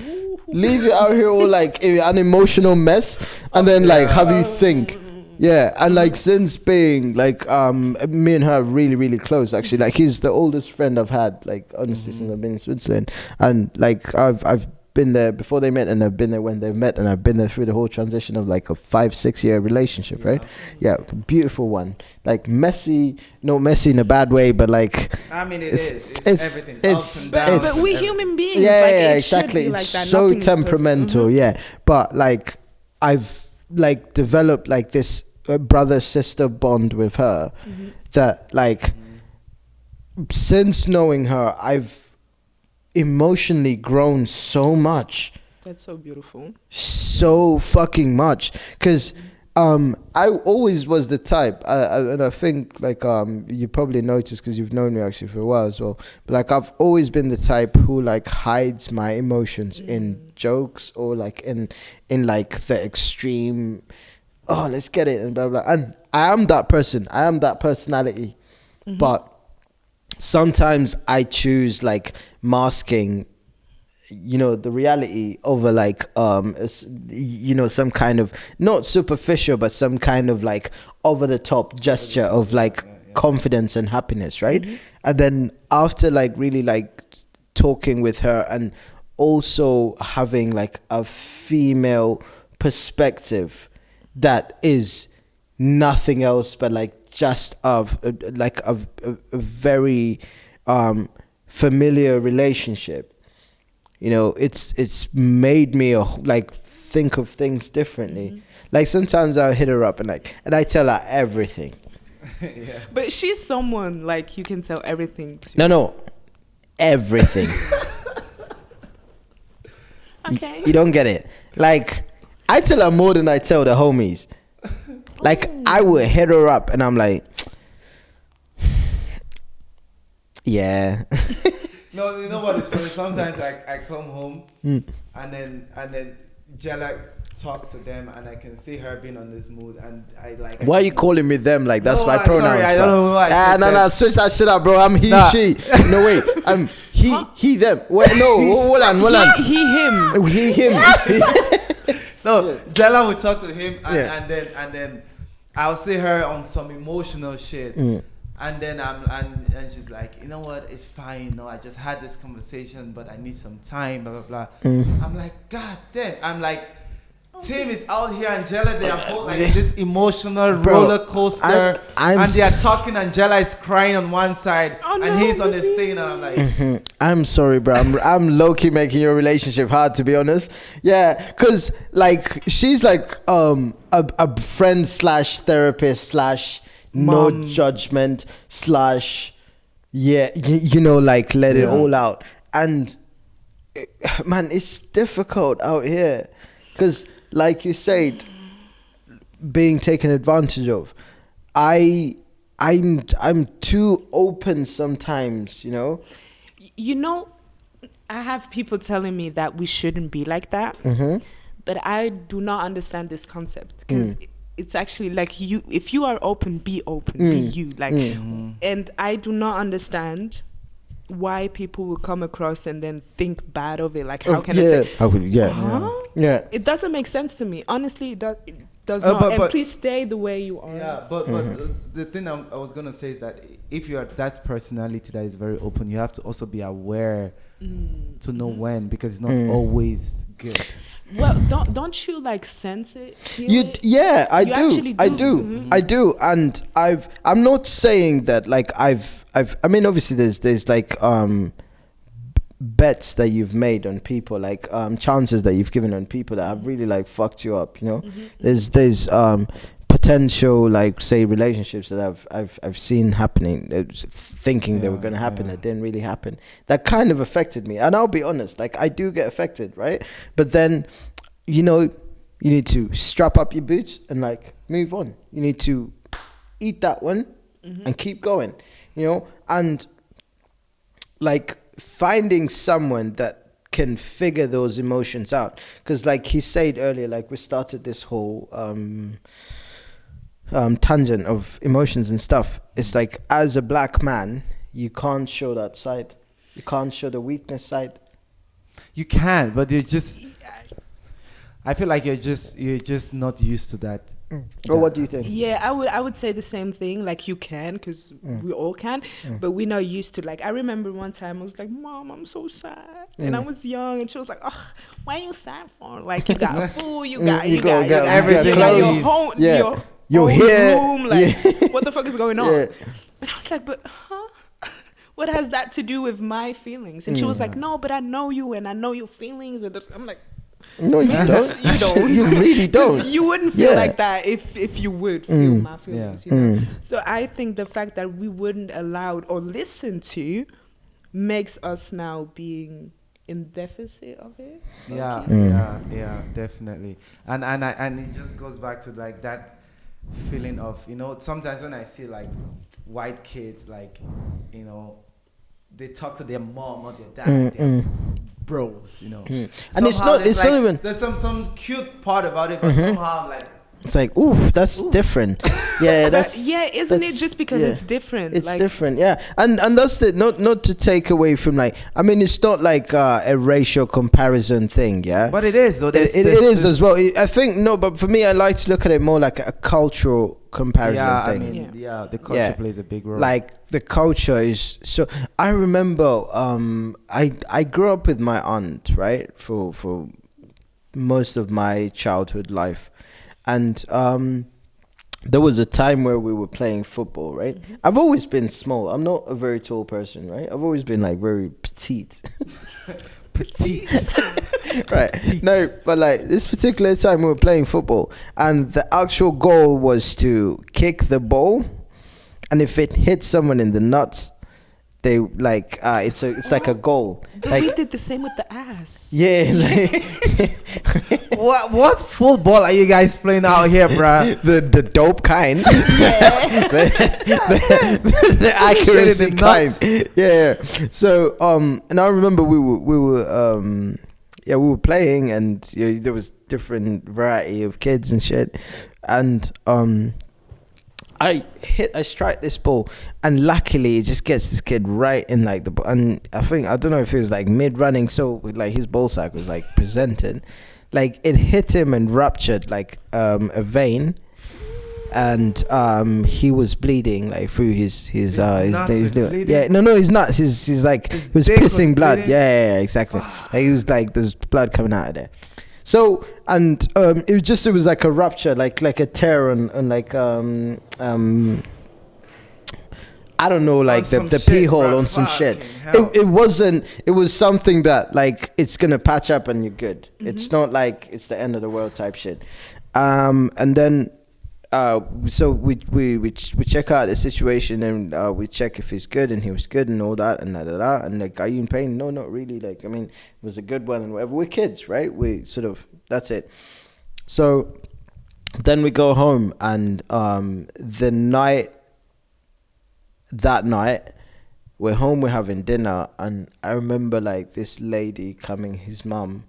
leave you out here all like an emotional mess, and then like have you think. Yeah, and like since being like me and her are really, really close actually. Like he's the oldest friend I've had, like honestly, since I've been in Switzerland. And like I've been there before they met, and I've been there when they've met, and I've been there through the whole transition of like a 5-6 year relationship, right? Yeah, beautiful one. Like messy, not messy in a bad way, but like I mean it's everything. But we human beings. Yeah, exactly. It's so temperamental, But like I've like developed like this brother sister bond with her that like since knowing her I've emotionally grown so much. That's so beautiful. So fucking much, because I always was the type, and I think like you probably noticed because you've known me actually for a while as well, but like I've always been the type who like hides my emotions in jokes or like in like the extreme, oh let's get it and blah blah, and I am that person, I am that personality, but sometimes I choose like masking, you know, the reality over like you know, some kind of not superficial but some kind of like over the top gesture of like confidence and happiness, right? And then after like really like talking with her and also having like a female perspective that is nothing else but like just of like a very familiar relationship, you know, it's made me like think of things differently. Like sometimes I'll hit her up and I tell her everything. But she's someone like you can tell everything to. No, everything. Okay. You don't get it. Like I tell her more than I tell the homies. Like I will hit her up and I'm like, yeah. No, you know what? It's funny. Sometimes I come home and then Jella talks to them and I can see her being on this mood and I like. Why are you calling me them? Like that's my pronouns. Sorry, I don't know why. No, switch that shit up, bro. I'm he, she. No wait, I'm he, them. Wait, no, hold on. He, him. No, Jella would talk to him and then I'll see her on some emotional shit. And then and she's like, you know what, it's fine. No, I just had this conversation, but I need some time, blah, blah, blah. I'm like, God damn. I'm like, Tim is out here and Jella, they are both like this emotional roller coaster. And they are talking and Jella is crying on one side and he's on this thing and I'm like, I'm sorry, bro. I'm low-key making your relationship hard, to be honest. Yeah, because like she's like a friend slash therapist slash no judgment slash you know, like let it all out. And man, it's difficult out here because like you said, being taken advantage of. I'm too open sometimes, you know. You know, I have people telling me that we shouldn't be like that, but I do not understand this concept because it's actually like you. If you are open, be open, be you. Like, and I do not understand why people will come across and then think bad of it. Like, how can it? Yeah. It doesn't make sense to me. Honestly, it does not. And please stay the way you are. Yeah, but the thing I was gonna say is that if you are that personality that is very open, you have to also be aware to know when, because it's not always good. Well, don't you like sense it? I do, and I'm not saying that like I've I mean obviously there's like bets that you've made on people, like chances that you've given on people that have really like fucked you up, you know. There's potential like say relationships that I've seen happening, thinking they were going to happen that didn't really happen, that kind of affected me. And I'll be honest, like I do get affected, right? But then, you know, you need to strap up your boots and like move on. You need to eat that one and keep going, you know. And like finding someone that can figure those emotions out, because like he said earlier, like we started this whole tangent of emotions and stuff. It's like, as a black man, you can't show that side. You can't show the weakness side. You can, but you're just, I feel like you're just not used to that. Or what do you think? Yeah, I would say the same thing. Like you can, because we all can, but we're not used to. Like I remember one time I was like, "Mom, I'm so sad," and I was young, and she was like, "Oh, why are you sad for? Like you got food, you got everything, you got your home, your hair, room. Like what the fuck is going on?" And I was like, "But what has that to do with my feelings?" And she was like, "No, but I know you and I know your feelings." And I'm like, no, you don't. You don't. You really don't. You wouldn't feel like that if you would feel my feelings. Yeah. You know? So I think the fact that we wouldn't allow or listen to makes us now being in deficit of it. Yeah, definitely. And it just goes back to like that feeling of, you know, sometimes when I see like white kids, like, you know, they talk to their mom or their dad, they're bros, you know. And it's not even, there's some cute part about it, but somehow I'm like, It's like, ooh, that's different. Yeah, But isn't it just because it's different? It's different, yeah. And that's the not to take away from like, I mean, it's not like a racial comparison thing, yeah. But it is. So it is as well. I think no, but for me, I like to look at it more like a cultural comparison thing. I mean, the culture plays a big role. Like the culture is so. I remember, I grew up with my aunt, right, for most of my childhood life. And there was a time where we were playing football, right? Mm-hmm. I've always been small. I'm not a very tall person, right? I've always been like very petite. Petite. Right. Petite. No, but like this particular time we were playing football and the actual goal was to kick the ball, and if it hit someone in the nuts, they like it's like a goal. But like, we did the same with the ass. Yeah. Like what football are you guys playing out here, bruh? the dope kind. the accuracy kind. Yeah. So and I remember we were playing, and there was different variety of kids and shit, and I strike this ball, and luckily it just gets this kid right in like the, and I don't know if it was like mid running, so like his ball sack was like presented, like it hit him and ruptured like a vein, and he was bleeding like through his nuts yeah, no, his nuts, he's like he was pissing blood, yeah, exactly. Like he was like there's blood coming out of there. So, and it was like a rupture, like a tear on like I don't know, like the pee hole on some shit. It was something that like it's gonna patch up and you're good. Mm-hmm. It's not like it's the end of the world type shit. And then so we check out the situation, and we check if he's good, and he was good and all that, and and like, are you in pain? No, not really. Like, I mean, it was a good one and whatever. We're kids, right? We sort of, that's it. So then we go home, and that night we're home, we're having dinner, and I remember like this lady coming, his mum,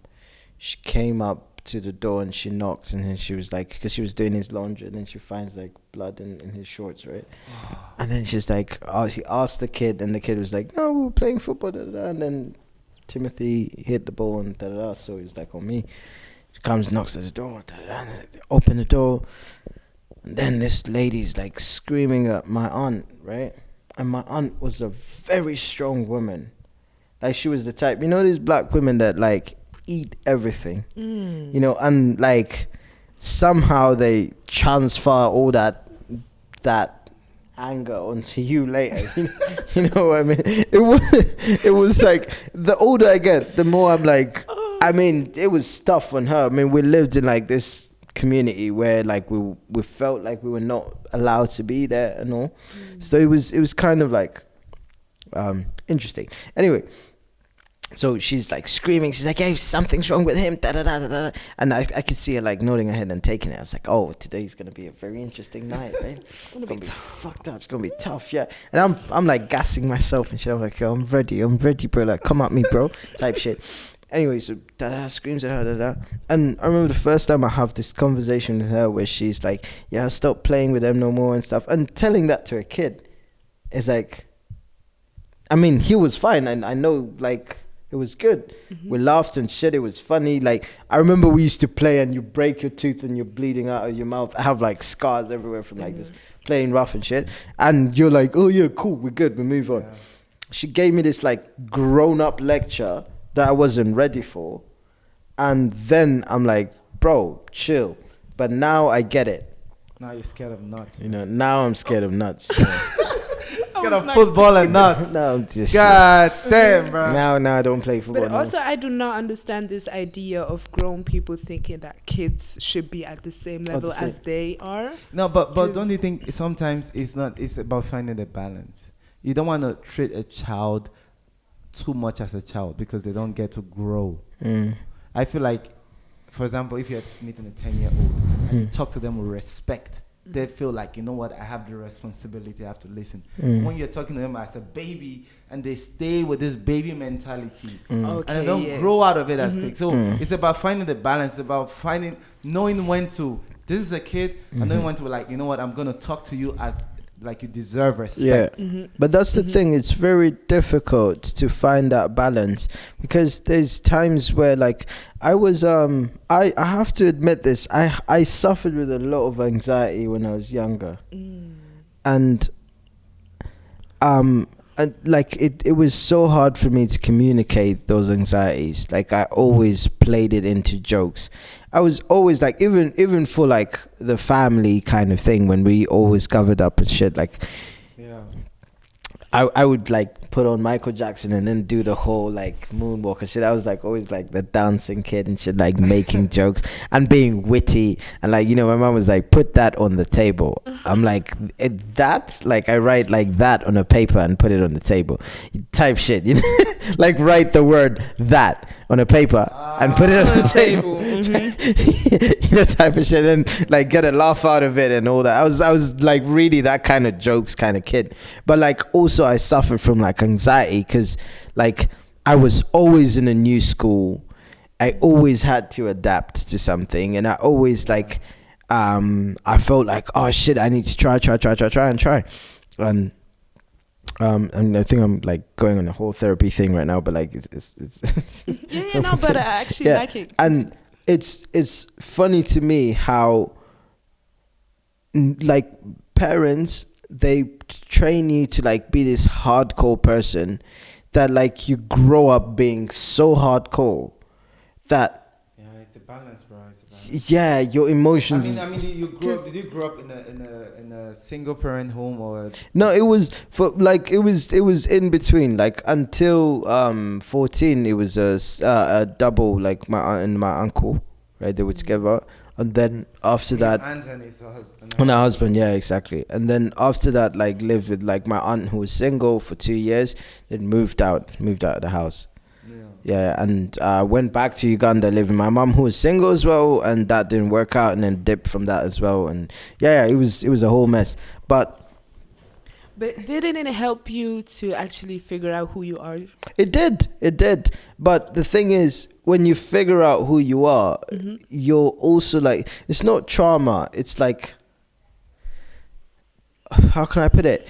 she came up to the door and she knocks, and then she was like, because she was doing his laundry, and then she finds like blood in his shorts, right? And then she's like, she asked the kid, and the kid was like, no, we were playing football, and then Timothy hit the ball, and so he's like, on me. She comes, knocks at the door, and open the door, and then this lady's like screaming at my aunt, right? And my aunt was a very strong woman. Like, she was the type, these black women that like eat everything, and like somehow they transfer all that anger onto you later. You know what I mean? It was like, the older I get, the more I'm like, I mean, it was tough on her. I mean, we lived in like this community where like we felt like we were not allowed to be there and all. So it was kind of like interesting. Anyway, so she's like screaming. She's like, hey, something's wrong with him. Da, da, da, da, da. And I could see her like nodding her head and taking it. I was like, oh, today's going to be a very interesting night, right? It's going to be fucked up. It's going to be tough, yeah. And I'm like gassing myself and shit. I'm like, yo, I'm ready, bro. Like, come at me, bro. Type shit. Anyway, so da-da, screams at her, da-da. And I remember the first time I have this conversation with her where she's like, yeah, stop playing with them no more and stuff. And telling that to a kid is like, I mean, he was fine. And I know, like, it was good. Mm-hmm. We laughed and shit. It was funny. Like, I remember we used to play and you break your tooth and you're bleeding out of your mouth. I have like scars everywhere from like just playing rough and shit. And you're like, oh yeah, cool, we're good, we move on. Yeah. She gave me this like grown up lecture that I wasn't ready for. And then I'm like, bro, chill. But now I get it. Now you're scared of nuts. Now I'm scared of nuts. Scared of football and nuts. No, I'm just God damn, bro. Now I don't play football. But also, I do not understand this idea of grown people thinking that kids should be at the same level as they are. No, but don't you think sometimes it's about finding the balance? You don't want to treat a child too much as a child because they don't get to grow. I feel like, for example, if you're meeting a 10-year-old and you talk to them with respect, they feel like, you know what, I have the responsibility, I have to listen. When you're talking to them as a baby and they stay with this baby mentality and they don't grow out of it as quick. So it's about finding the balance, about knowing when to This is a kid. I don't want to like, you know what? I'm gonna talk to you as like you deserve respect. Yeah, but that's the thing. It's very difficult to find that balance because there's times where like I was I have to admit this. I suffered with a lot of anxiety when I was younger, and and like it was so hard for me to communicate those anxieties. Like I always played it into jokes. I was always like, even for like the family kind of thing, when we always covered up and shit, like I would like put on Michael Jackson and then do the whole like moonwalk and shit. I was like always like the dancing kid and shit, like making jokes and being witty. And like, you know, my mom was like, put that on the table. I'm like, that? Like I write like that on a paper and put it on the table. Type shit, you know? Like write the word that on a paper and put it on the table. You know, type of shit, and like get a laugh out of it and all that. I was like really that kind of jokes kind of kid. But like also I suffered from like anxiety because like I was always in a new school. I always had to adapt to something, and I always like I felt like, oh shit, I need to try. And I think I'm like going on a whole therapy thing right now, but like it's no, but I actually like it. And it's funny to me how like parents, they train you to like be this hardcore person that like you grow up being so hardcore that it's a balance, bro. It's a balance. Yeah, your emotions. I mean, did you grow up in a single parent home or? No, it was for like it was in between, like until 14. It was a double, like my aunt and my uncle, right? They were together, and then after that, aunt and his husband. And her husband, yeah, exactly. And then after that, like lived with like my aunt who was single for 2 years, then moved out of the house. Yeah, and went back to Uganda, living with my mom who was single as well, and that didn't work out, and then dipped from that as well, and it was a whole mess. But didn't it help you to actually figure out who you are? It did. But the thing is, when you figure out who you are, you're also like, it's not trauma. It's like, how can I put it?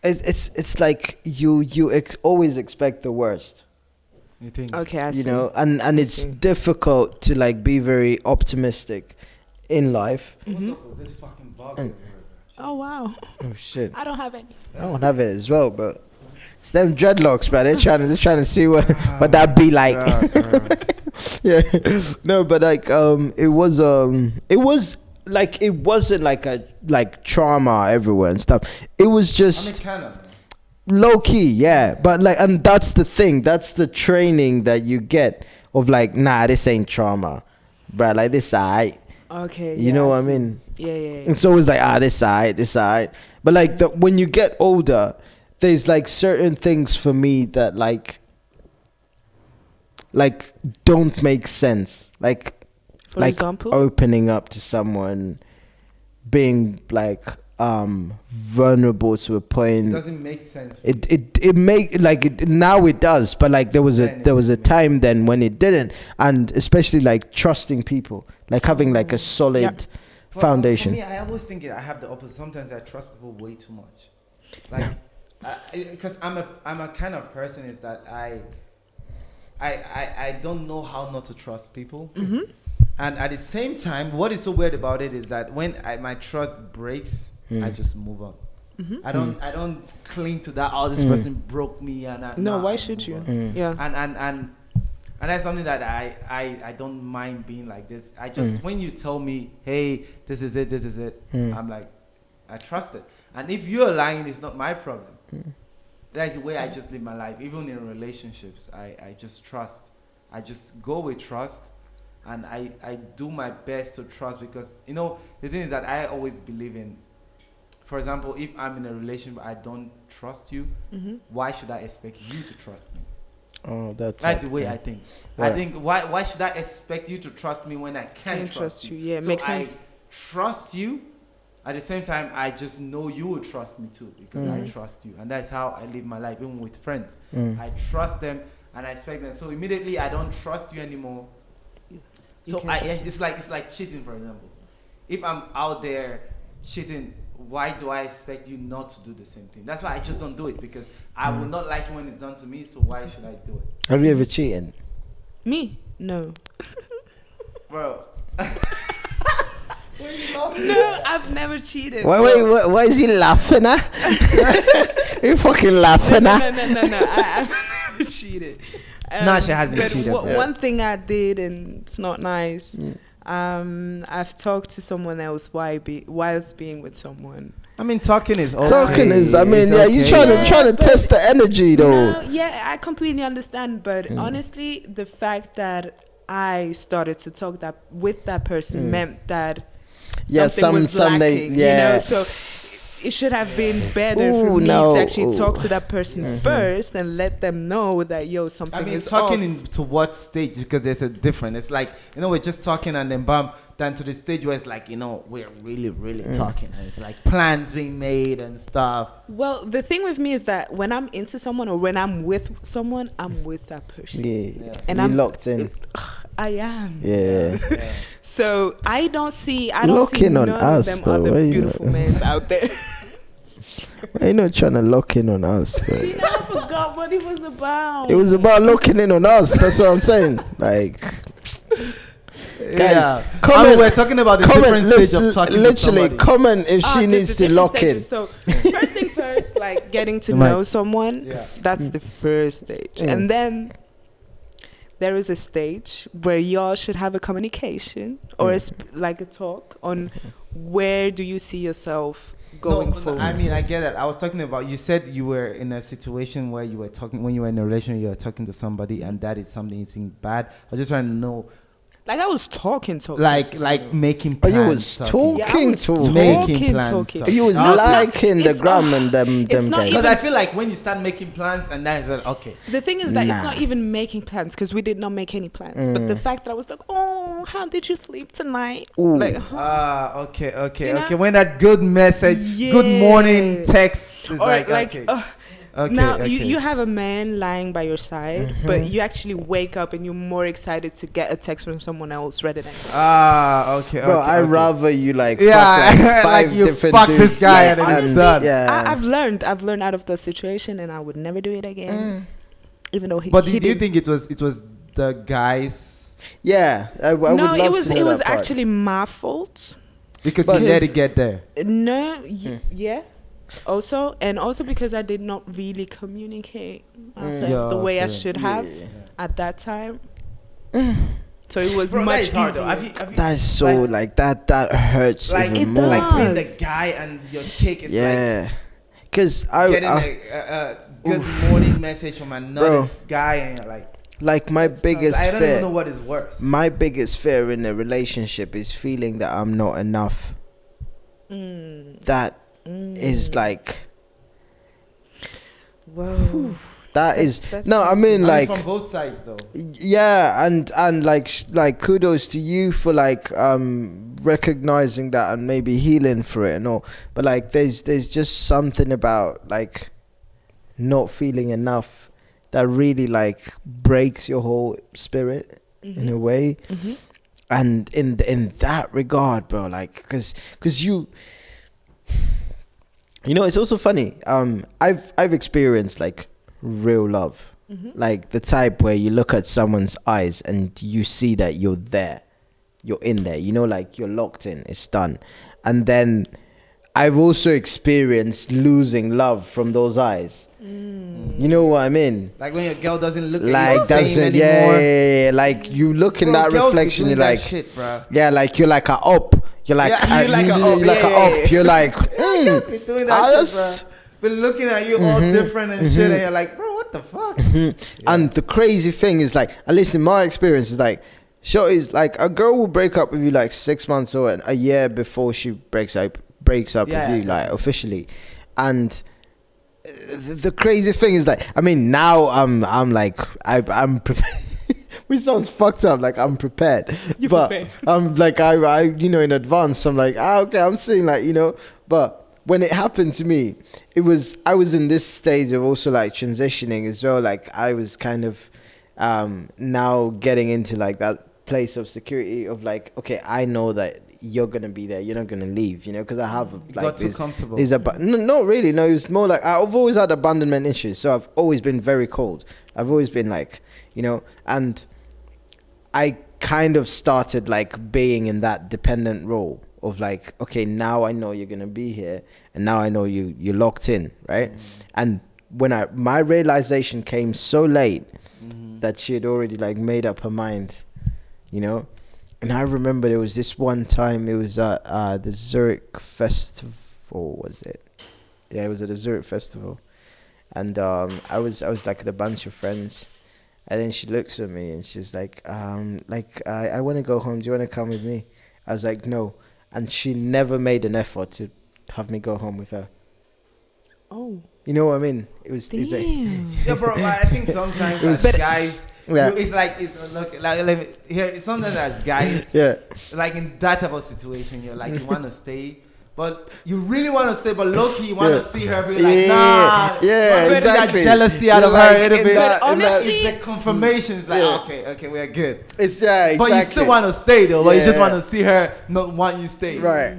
It's like you always expect the worst. You think? Okay, I see. You know, and it's difficult to like be very optimistic in life. What's up with this fucking bug everywhere? Oh wow. Oh shit. I don't have any. I don't have it as well, but it's them dreadlocks, bro. They're trying to see what that be like. Yeah. No, but like it was like, it wasn't like a like trauma everywhere and stuff. It was just kind of low key, yeah. But like, and that's the thing. That's the training that you get of like, nah, this ain't trauma, bro. Like this, alright. Okay. You know what I mean? Yeah. It's always like, this alright. But like when you get older, there's like certain things for me that like don't make sense. Like, for example, opening up to someone, being like vulnerable to a point. It doesn't make sense. Now it does, but like there was a time then when it didn't, and especially like trusting people, like having like a solid foundation. For me, I always think I have the opposite. Sometimes I trust people way too much, like because I'm a kind of person is that I don't know how not to trust people. And at the same time, what is so weird about it is that when my trust breaks, I just move on. I don't cling to that. Oh, this person broke me, why should you? Yeah. And that's something that I don't mind being like this. I just when you tell me, hey, this is it, I'm like, I trust it. And if you're lying, it's not my problem. That's the way I just live my life. Even in relationships, I just trust. I just go with trust. And I do my best to trust, because, you know, the thing is that I always believe in, for example, if I'm in a relationship, I don't trust you, why should I expect you to trust me? Oh, that's the way I think. Yeah. I think, why should I expect you to trust me when I can't trust you? Yeah, so makes sense. I trust you. At the same time, I just know you will trust me too, because I trust you. And that's how I live my life, even with friends. I trust them and I expect them. So immediately I don't trust you anymore. So it's like cheating, for example. if I'm out there cheating, why do I expect you not to do the same thing? That's why I just don't do it, because I will not like it when it's done to me. So why should I do it? Have you ever cheated? Me? No. Bro. No, I've never cheated. Why is he laughing at? You fucking laughing at? No. I've never cheated. No, she hasn't but cheated. One thing I did, and it's not nice. I've talked to someone else whilst being with someone. I mean, talking is okay. Talking is, I mean, It's yeah, you okay. trying to test the energy though. No, yeah, I completely understand, but honestly, the fact that I started to talk with that person meant that something was lacking, you know. So it should have been better for me to actually talk to that person first and let them know that something is talking off. to what stage? Because there's a difference. It's like, we're just talking and then bam, then to the stage where it's like, we're really, really talking, and it's like plans being made and stuff. Well, the thing with me is that when I'm into someone or when I'm with someone, I'm with that person. Yeah. And You're I'm locked in. I am. Yeah. So I don't see none on of us, them though. other beautiful men out there. Why you not trying to lock in on us? I forgot what it was about. It was about locking in on us. That's what I'm saying. Like, guys, comment. We're talking about the different stage of talking to somebody. Comment if she needs to lock in. So first thing first, like getting to know someone. Yeah. That's the first stage, and then there is a stage where y'all should have a communication or like a talk on where do you see yourself going forward. I mean, I get it. I was talking about, you said you were in a situation where you were talking, when you were in a relationship, you were talking to somebody and that is something you think bad. I was just trying to know. Like I was talking. Like making plans. You was talking to making plans. You was liking the gram and them guys. Because I feel like when you start making plans and that is well, okay. The thing is that it's not even making plans, because we did not make any plans. But the fact that I was like, oh, how did you sleep tonight? Ooh. Like, okay. When that good message, good morning text is okay. Now you have a man lying by your side, but you actually wake up and you're more excited to get a text from someone else rather than Bro, I'd rather you fuck five you different fuck dudes, this guy and then it's done. Yeah. I've learned out of the situation, and I would never do it again. Even though do you think it was the guys? Yeah, I would love it was to know it was that part. actually my fault because you let it get there. Yeah. Also because I did not really communicate myself the way I should have at that time. So it was much that is hard easier. though. Have you, That's so that hurts even more. Like being the guy and your chick is because getting a good morning message from another guy and you're like my biggest fear. I don't even know what is worse. My biggest fear in a relationship is feeling that I'm not enough. That is like, whoa. That's I mean like from both sides though. Yeah, and like kudos to you for recognizing that and maybe healing for it and all. But like there's just something about like not feeling enough that really like breaks your whole spirit in a way. And in that regard, bro, like cause you know, it's also funny. I've experienced like real love, like the type where you look at someone's eyes and you see that you're in there. You know, like you're locked in. It's done. And then I've also experienced losing love from those eyes. You know what I mean? Like when your girl doesn't look like at you the same anymore. Yeah. Like you look in that reflection, you're like, shit, bro. Yeah, like you're like a up. You're like you're like a up. You're like, girls be doing that shit, bro. Been looking at you all different and shit, and you're like, bro, what the fuck? And the crazy thing is like, at least in my experience, is like, is like a girl will break up with you like 6 months or a year before she breaks up with you, like officially. And the crazy thing is like, I mean, now I'm like I'm prepared. Which sounds fucked up. Like I'm prepared, but I'm like I you know, in advance I'm like okay, I'm seeing like, you know. But when it happened to me, I was in this stage of also like transitioning as well. Like I was kind of now getting into like that place of security of like, okay, I know that you're gonna be there, you're not gonna leave, because I have like got too comfortable. No, not really. No, it was more like I've always had abandonment issues, so I've always been very cold. I've always been like, and I kind of started like being in that dependent role of like, okay, now I know you're gonna be here, and now I know you're locked in, right? And when my realization came so late that she had already like made up her mind, And I remember there was this one time, it was at the Zurich Festival, was it? Yeah, it was at the Zurich Festival. And I was like with a bunch of friends. And then she looks at me and she's like, I want to go home. Do you want to come with me? I was like, no. And she never made an effort to have me go home with her. Oh. You know what I mean? It's like, yeah, bro. I think sometimes as guys, it's like sometimes as guys, yeah, like in that type of situation, you're like you want to stay, but you really want to stay, but low-key you want to see her be like, nah, exactly. That jealousy out of her a little bit. But honestly, it's the confirmation is like, okay, we're good. It's exactly. But you still want to stay though, but you just want to see her not want you stay. Right.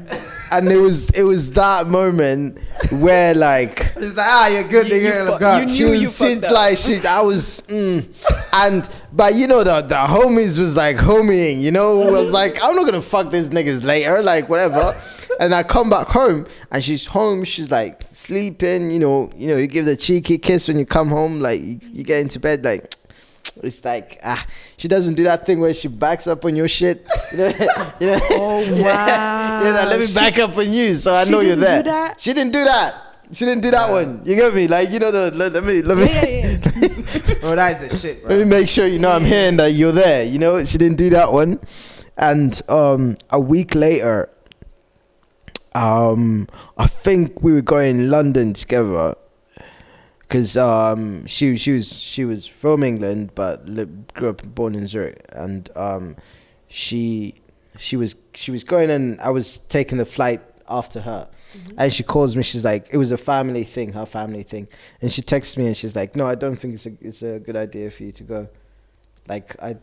And it was that moment where like it's like, you're good, nigga. She was like I was and but the homies was like homieing, was like, I'm not gonna fuck these niggas later, like whatever. And I come back home and she's home, she's like sleeping, you give the cheeky kiss when you come home, like you get into bed, like it's like she doesn't do that thing where she backs up on your shit. Oh wow. Let me back up on you so I know you're there. She didn't do that. She didn't do that one. You get me? Like let me. Yeah. Oh, that is a shit, bro. Let me make sure I'm here and that you're there. She didn't do that one. And a week later, I think we were going London together. Because she was from England but grew up born in Zurich, and she was going, and I was taking the flight after her, and she calls me. She's like, it was her family thing, and she texts me and she's like, no, I don't think it's a good idea for you to go. Like I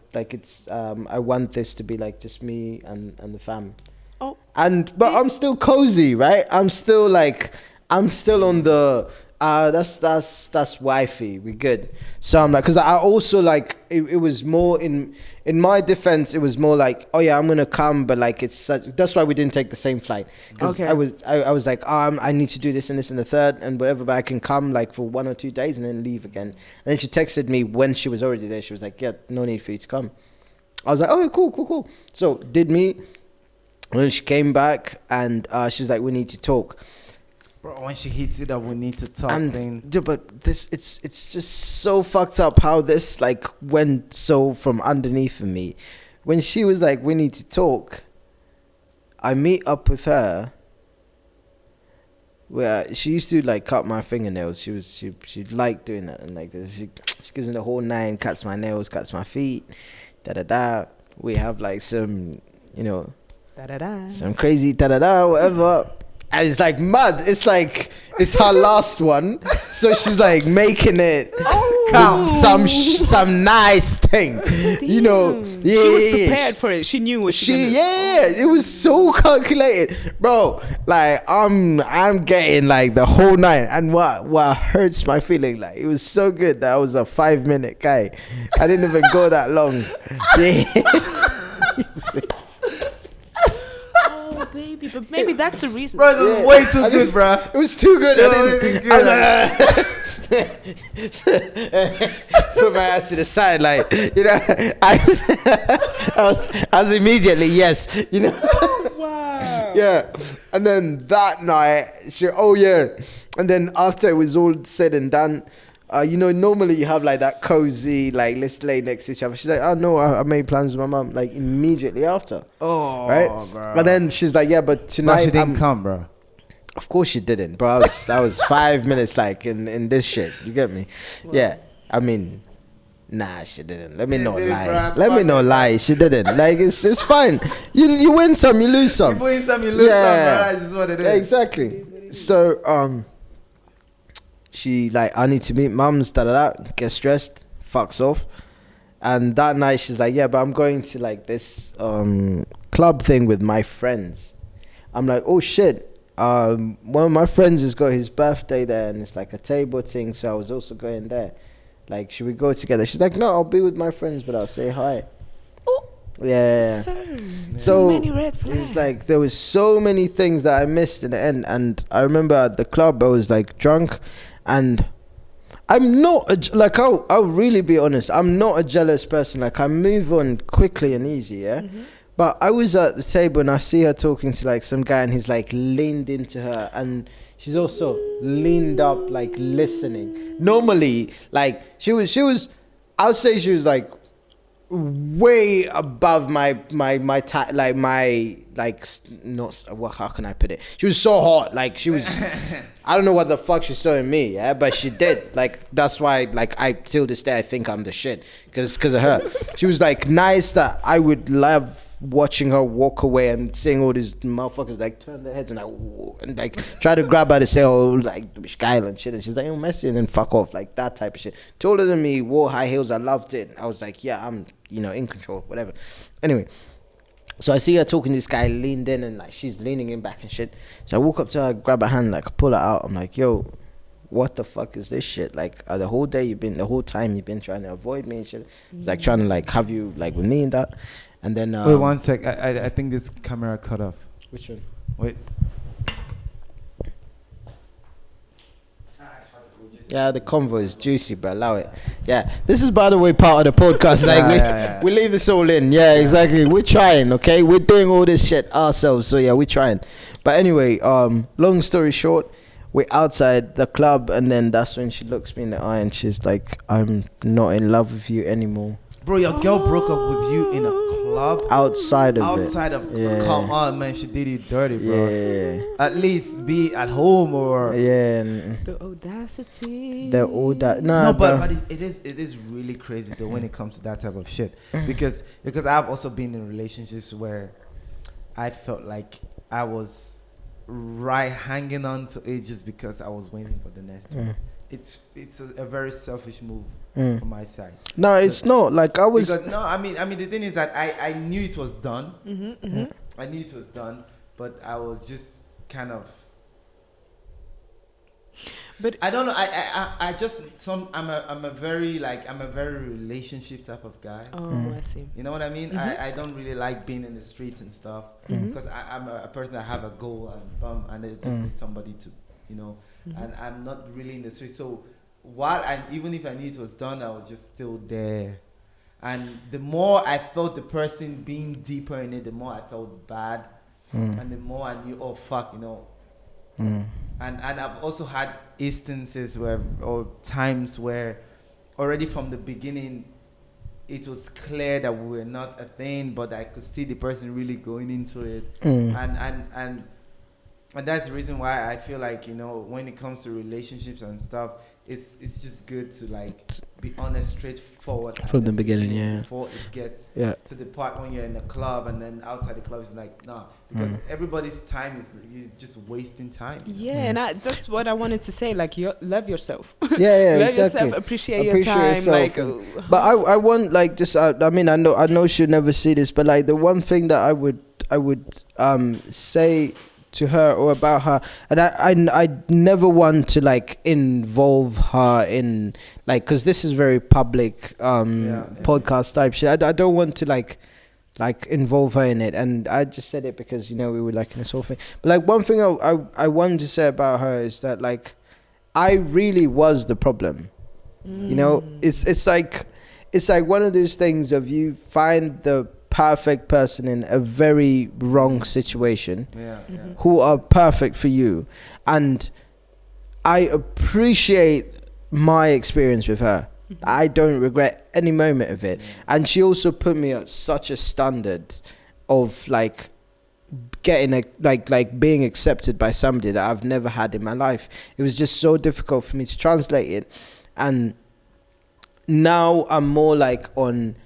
want this to be like just me and the fam. Oh, but I'm still cozy, right? I'm still on the that's wifey, we good. So I'm like, because I also like it was more in my defense, it was more like, oh yeah, I'm gonna come, but like it's such, that's why we didn't take the same flight, because I was like, I need to do this and this and the third and whatever, but I can come like for 1 or 2 days and then leave again. And then she texted me when she was already there. She was like, yeah, no need for you to come. I was like, oh, cool. So did me. When she came back and she was like, we need to talk. Bro, when she hits it up, we need to talk. But this, it's just so fucked up how this like went so from underneath of me. When she was like, we need to talk, I meet up with her. Where she used to like cut my fingernails. She liked doing that, and like she gives me the whole 9, cuts my nails, cuts my feet, We have like some, some crazy whatever. And it's like mad. It's like it's her last one, so she's like making it count some nice thing, She was prepared for it. She knew what she. It was so calculated, bro. Like I'm getting like the whole night, and what hurts my feeling, like it was so good that I was a 5-minute guy. I didn't even go that long. Baby, but maybe that's the reason. Bro, this was way too good, bro. It was too good. Put my ass to the side, like I was immediately yes, Wow. Yeah, and then that night, and then after it was all said and done. Normally you have like that cozy, like let's lay next to each other. She's like, oh no, I made plans with my mom, like immediately after. Oh, right, bro. And then she's like, yeah, but tonight she didn't come, bro. Of course she didn't, bro. I was 5 minutes like in this shit. You get me? Well, yeah. I mean, nah, she didn't. Let me not lie. Let me not lie. She didn't. Like it's fine. You win some, you lose some. You win some, you lose some. Bro. That's what it is. Exactly. So she like, I need to meet mums, get stressed, fucks off. And that night she's like, yeah, but I'm going to like this club club thing with my friends. I'm like, oh shit. One of my friends has got his birthday there, and it's like a table thing. So I was also going there. Like, should we go together? She's like, no, I'll be with my friends, but I'll say hi. Oh, yeah. sir. So many red flags. it was like there was so many things that I missed in the end. And I remember at the club I was like drunk, and I'm not like I'll really be honest. I'm not a jealous person. Like, I move on quickly and easy. Yeah. Mm-hmm. But I was at the table and I see her talking to like some guy, and he's like leaned into her, and she's also leaned up, like listening. Normally, like she was I'll say she was like way above how can I put it? She was so hot, like she was. I don't know what the fuck she saw in me, yeah, but she did. Like, that's why, like, I till this day I think I'm the shit because of her. She was like nice that I would love watching her walk away and seeing all these motherfuckers like turn their heads and like try to grab her to say, oh, like Skyler and shit, and she's like, oh, Messi, and then fuck off, like that type of shit. Taller than me, wore high heels, I loved it. I was like, yeah, I'm in control, whatever. Anyway, so I see her talking to this guy, leaned in, and like she's leaning in back and shit. So I walk up to her, grab her hand, like pull her out. I'm like, yo, what the fuck is this shit? Like, the whole time you've been trying to avoid me and shit. It's like trying to like have you like with me and that. And then wait 1 sec. I think this camera cut off. Which one? Wait. Yeah, the convo is juicy, but allow it. Yeah, this is, by the way, part of the podcast. Like, we leave this all in. Yeah, exactly. We're trying, okay? We're doing all this shit ourselves. So yeah, we're trying. But anyway, long story short, we're outside the club, and then that's when she looks me in the eye and she's like, I'm not in love with you anymore. Bro, your girl broke up with you in a club? Outside of yeah. Come on, man. She did you dirty, bro. Yeah. At least be at home or... Yeah. The audacity. No, but it is really crazy, though, when it comes to that type of shit. Because I've also been in relationships where I felt like I was hanging on to it just because I was waiting for the next one. It's a very selfish move from my side. No, it's not. Like, I was... Because, I mean, the thing is that I knew it was done. I knew it was done, but I was just kind of... But I don't know. I'm a very relationship type of guy. Oh, I see. You know what I mean? I don't really like being in the streets and stuff because I'm a person that have a goal and I just need somebody to, and I'm not really in the street. So even if I knew it was done, I was just still there. And the more I felt the person being deeper in it, the more I felt bad, and the more I knew, oh fuck, And I've also had instances or times where already from the beginning it was clear that we were not a thing, but I could see the person really going into it, and that's the reason why I feel like when it comes to relationships and stuff, it's just good to like be honest, straightforward from the beginning, before it gets to the part when you're in the club and then outside the club it's like nah, because everybody's time is you're just wasting time. And that's what I wanted to say. Like, you love yourself. Love exactly. Yourself, appreciate your time. Like, but I want like just I mean I know she'll never see this, but like the one thing that I would say to her or about her, and I never want to like involve her in like, because this is very public podcast type shit. I don't want to like involve her in it, and I just said it because we were like in this whole thing. But like one thing I wanted to say about her is that like I really was the problem. It's like one of those things of you find the perfect person in a very wrong situation who are perfect for you, and I appreciate my experience with her. I don't regret any moment of it, and she also put me at such a standard of like getting like being accepted by somebody that I've never had in my life. It was just so difficult for me to translate it, and now I'm more like on,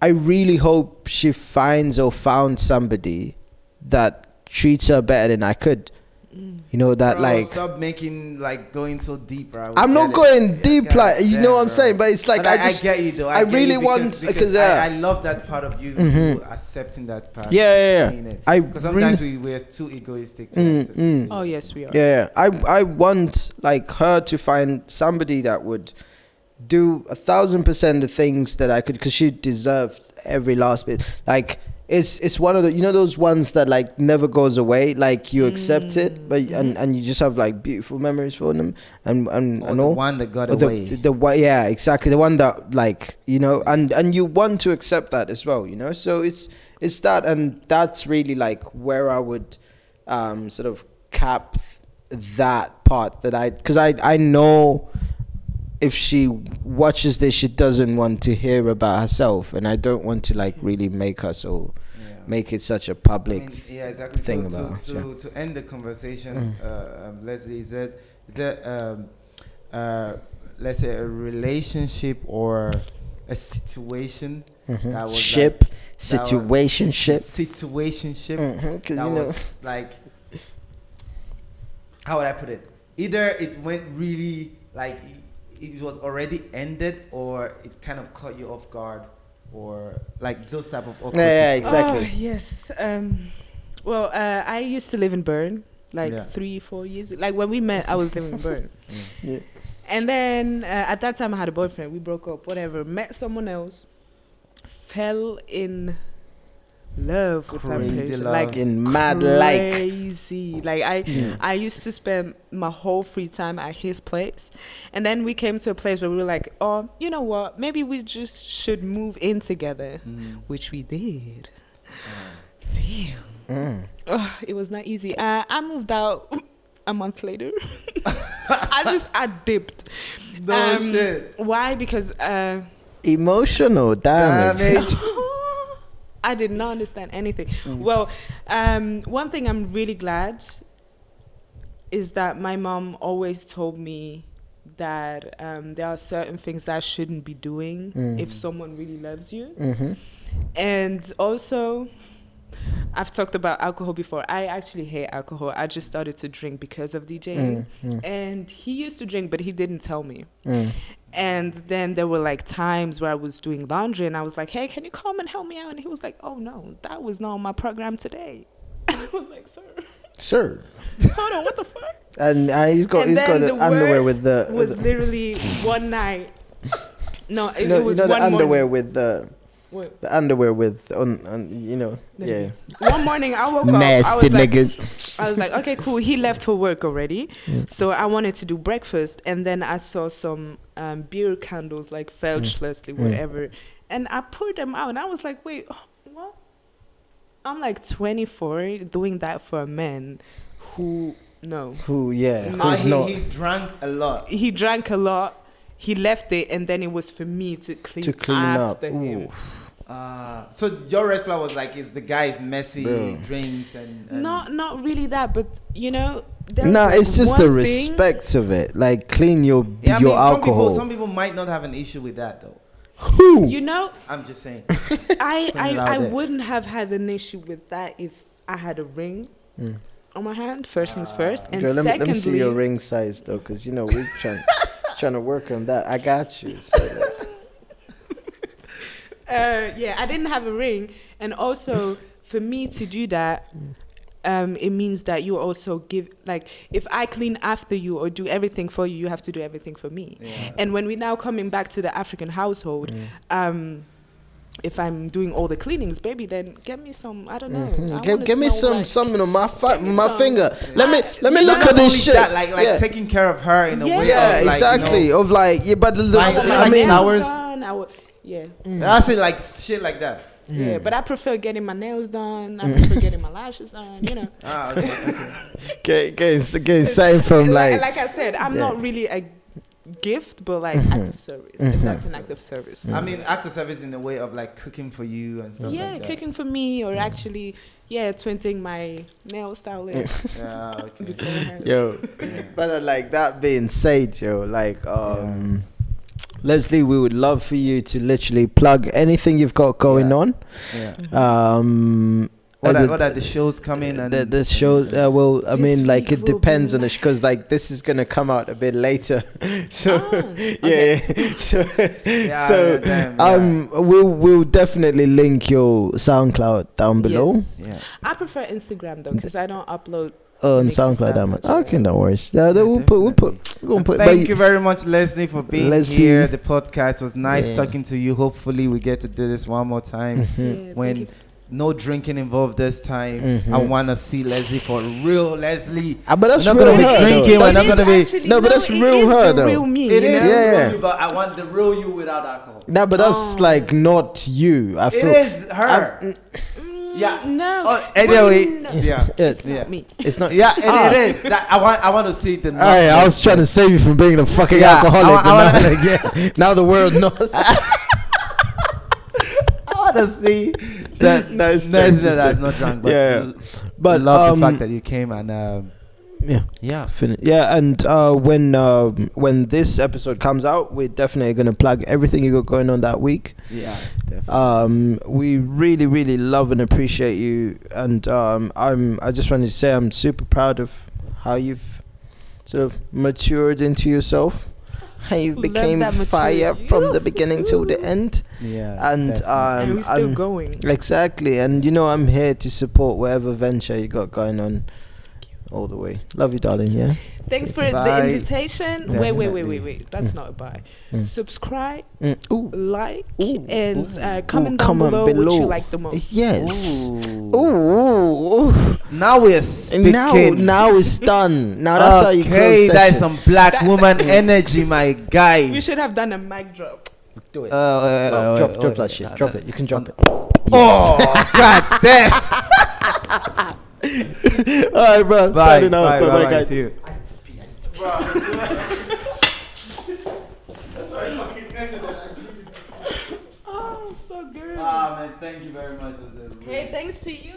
I really hope she finds or found somebody that treats her better than I could. You know that, Bro, like, stop making like going so deep, bro. I'm not going deep, like, you know what I'm saying, but it's like, But I just get you though. I really you want, because I love that part of you, you accepting that part. Yeah. Because sometimes we're too egoistic to accept it. Oh yes, we are. Yeah, I want like her to find somebody that would do 1,000% the things that I could, because she deserved every last bit. Like, it's one of the, you know, those ones that like never goes away, like you accept it, but and you just have like beautiful memories for them, and all. The one that got away. The one, yeah, exactly, the one that, like, you know, and you want to accept that as well, you know. So it's that, and that's really like where I would sort of cap that part, that because I know if she watches this, she doesn't want to hear about herself, and I don't want to like really make her make it such a public exactly. thing so about to end the conversation, Leslie, is that let's say a relationship or a situation that was situationship, because you know, was like, how would I put it? Either it went really like it was already ended, or it kind of caught you off guard, or like those type of awkward exactly. Oh, yes. Well, I used to live in Bern, like 3-4 years. Like when we met, I was living in Bern. Yeah. And then at that time I had a boyfriend. We broke up, whatever. Met someone else. Fell in love with that person, love. like in mad crazy. Like I used to spend my whole free time at his place, and then we came to a place where we were like, oh, you know what? Maybe we just should move in together, which we did. Damn, it was not easy. I moved out a month later. I dipped. No shit. Why? Because emotional damage. I did not understand anything. Well, one thing I'm really glad is that my mom always told me that there are certain things that I shouldn't be doing if someone really loves you. And also, I've talked about alcohol before. I actually hate alcohol. I just started to drink because of DJing. And he used to drink, but he didn't tell me. And then there were like times where I was doing laundry and I was like, hey, can you come and help me out? And he was like, oh no, that was not on my program today. And I was like, sir. Hold on, what the fuck? And he's got the underwear with the... was literally one night. No, it was you know one the underwear morning. With the... What? The underwear with on you know, yeah. One morning I woke up. Nasty niggas. I was like, okay, cool. He left for work already, so I wanted to do breakfast, and then I saw some beer candles, like Feldschlössli, whatever, and I poured them out, and I was like, wait, what? I'm like 24 doing that for a man who he drank a lot. He drank a lot. He left it, and then it was for me to clean after him. So your red flag was like, is the guy's messy, drinks and not really that, but you know, it's just the respect of it. Like, clean your alcohol. Some people might not have an issue with that though. Who? You know, I'm just saying. I wouldn't have had an issue with that if I had a ring on my hand. First things first, and girl, secondly, let me see your ring size though, because you know we're trying to work on that. I got you. I didn't have a ring, and also for me to do that, it means that you also give, like, if I clean after you or do everything for you, you have to do everything for me. And when we now coming back to the African household, if I'm doing all the cleanings, baby, then get me some. I don't know. Give me something on my finger. Let me look at this shit. That, like taking care of her in a way. Yeah, of, like, exactly. You know, of like, but I mean, flowers. That's it, like shit like that. Yeah, but I prefer getting my nails done. I prefer getting my lashes done. You know. Okay. Getting same from like I said, I'm not really a gift, but like active service. If that's an act of service. I mean, active service in the way of like cooking for you and stuff. Yeah, like that. cooking for me, or actually, twinting my nail stylist. Yo, but like that being said, like Leslie, we would love for you to literally plug anything you've got going on. what are the shows coming? And the show, well, I mean, like, it week will depends be on it, because, like, this is gonna come out a bit later. So, okay. So, Yeah, so, damn, yeah. we'll definitely link your SoundCloud down below. Yes. Yeah. I prefer Instagram though, because I don't upload. Oh, and mixes SoundCloud that much. Okay, no worries. Yeah, we'll put. Thank you very much, Leslie, for being Leslie. here. The podcast was nice Yeah. talking to you. Hopefully, we get to do this one more time Yeah, when thank you. no drinking involved this time. I want to see Leslie for real, Leslie. But that's we're not real gonna be her, drinking. though. We're not gonna be. Actually, No, but that's it real is her, the though. real me. It you is know? Yeah. real you, but I want the real you without alcohol. No, but that's like not you. I It feel is her. Yeah. No. Oh, anyway, No. yeah. It's Yeah. not me. It's not. Yeah, it is. That I want to see the. All right, I was trying to save you from being a fucking Yeah, alcoholic, but I now, like, yeah, now the world knows. I want to see that. No, it's no, true, that's it's not drunk, but Yeah. But love the fact that you came and yeah, yeah, and when this episode comes out, we're definitely gonna plug everything you got going on that week. yeah, definitely. We really, really love and appreciate you, and I just wanted to say I'm super proud of how you've sort of matured into yourself. How you Love became that fire maturity. from the beginning till the end. Yeah, And definitely. And we're still I'm going. exactly, and I'm here to support whatever venture you got going on, all the way. Love you, darling. Yeah. Thanks for Bye. the invitation. Definitely. Wait. That's not a bye. Subscribe, Ooh. like, Ooh. and comment down comment below, which below. you like the most. Yes. Ooh. Ooh. Now we're And speaking. now it's done. Now that's how you close Okay, that is session. some black woman energy, my guy. We should have done a mic drop. Do it. Drop that shit. Drop it. You can drop it. Oh, god damn. All right, bro. Signing out. Bye, guys. See you. Oh, so good. Ah, man, thank you very much. Hey, thanks to you.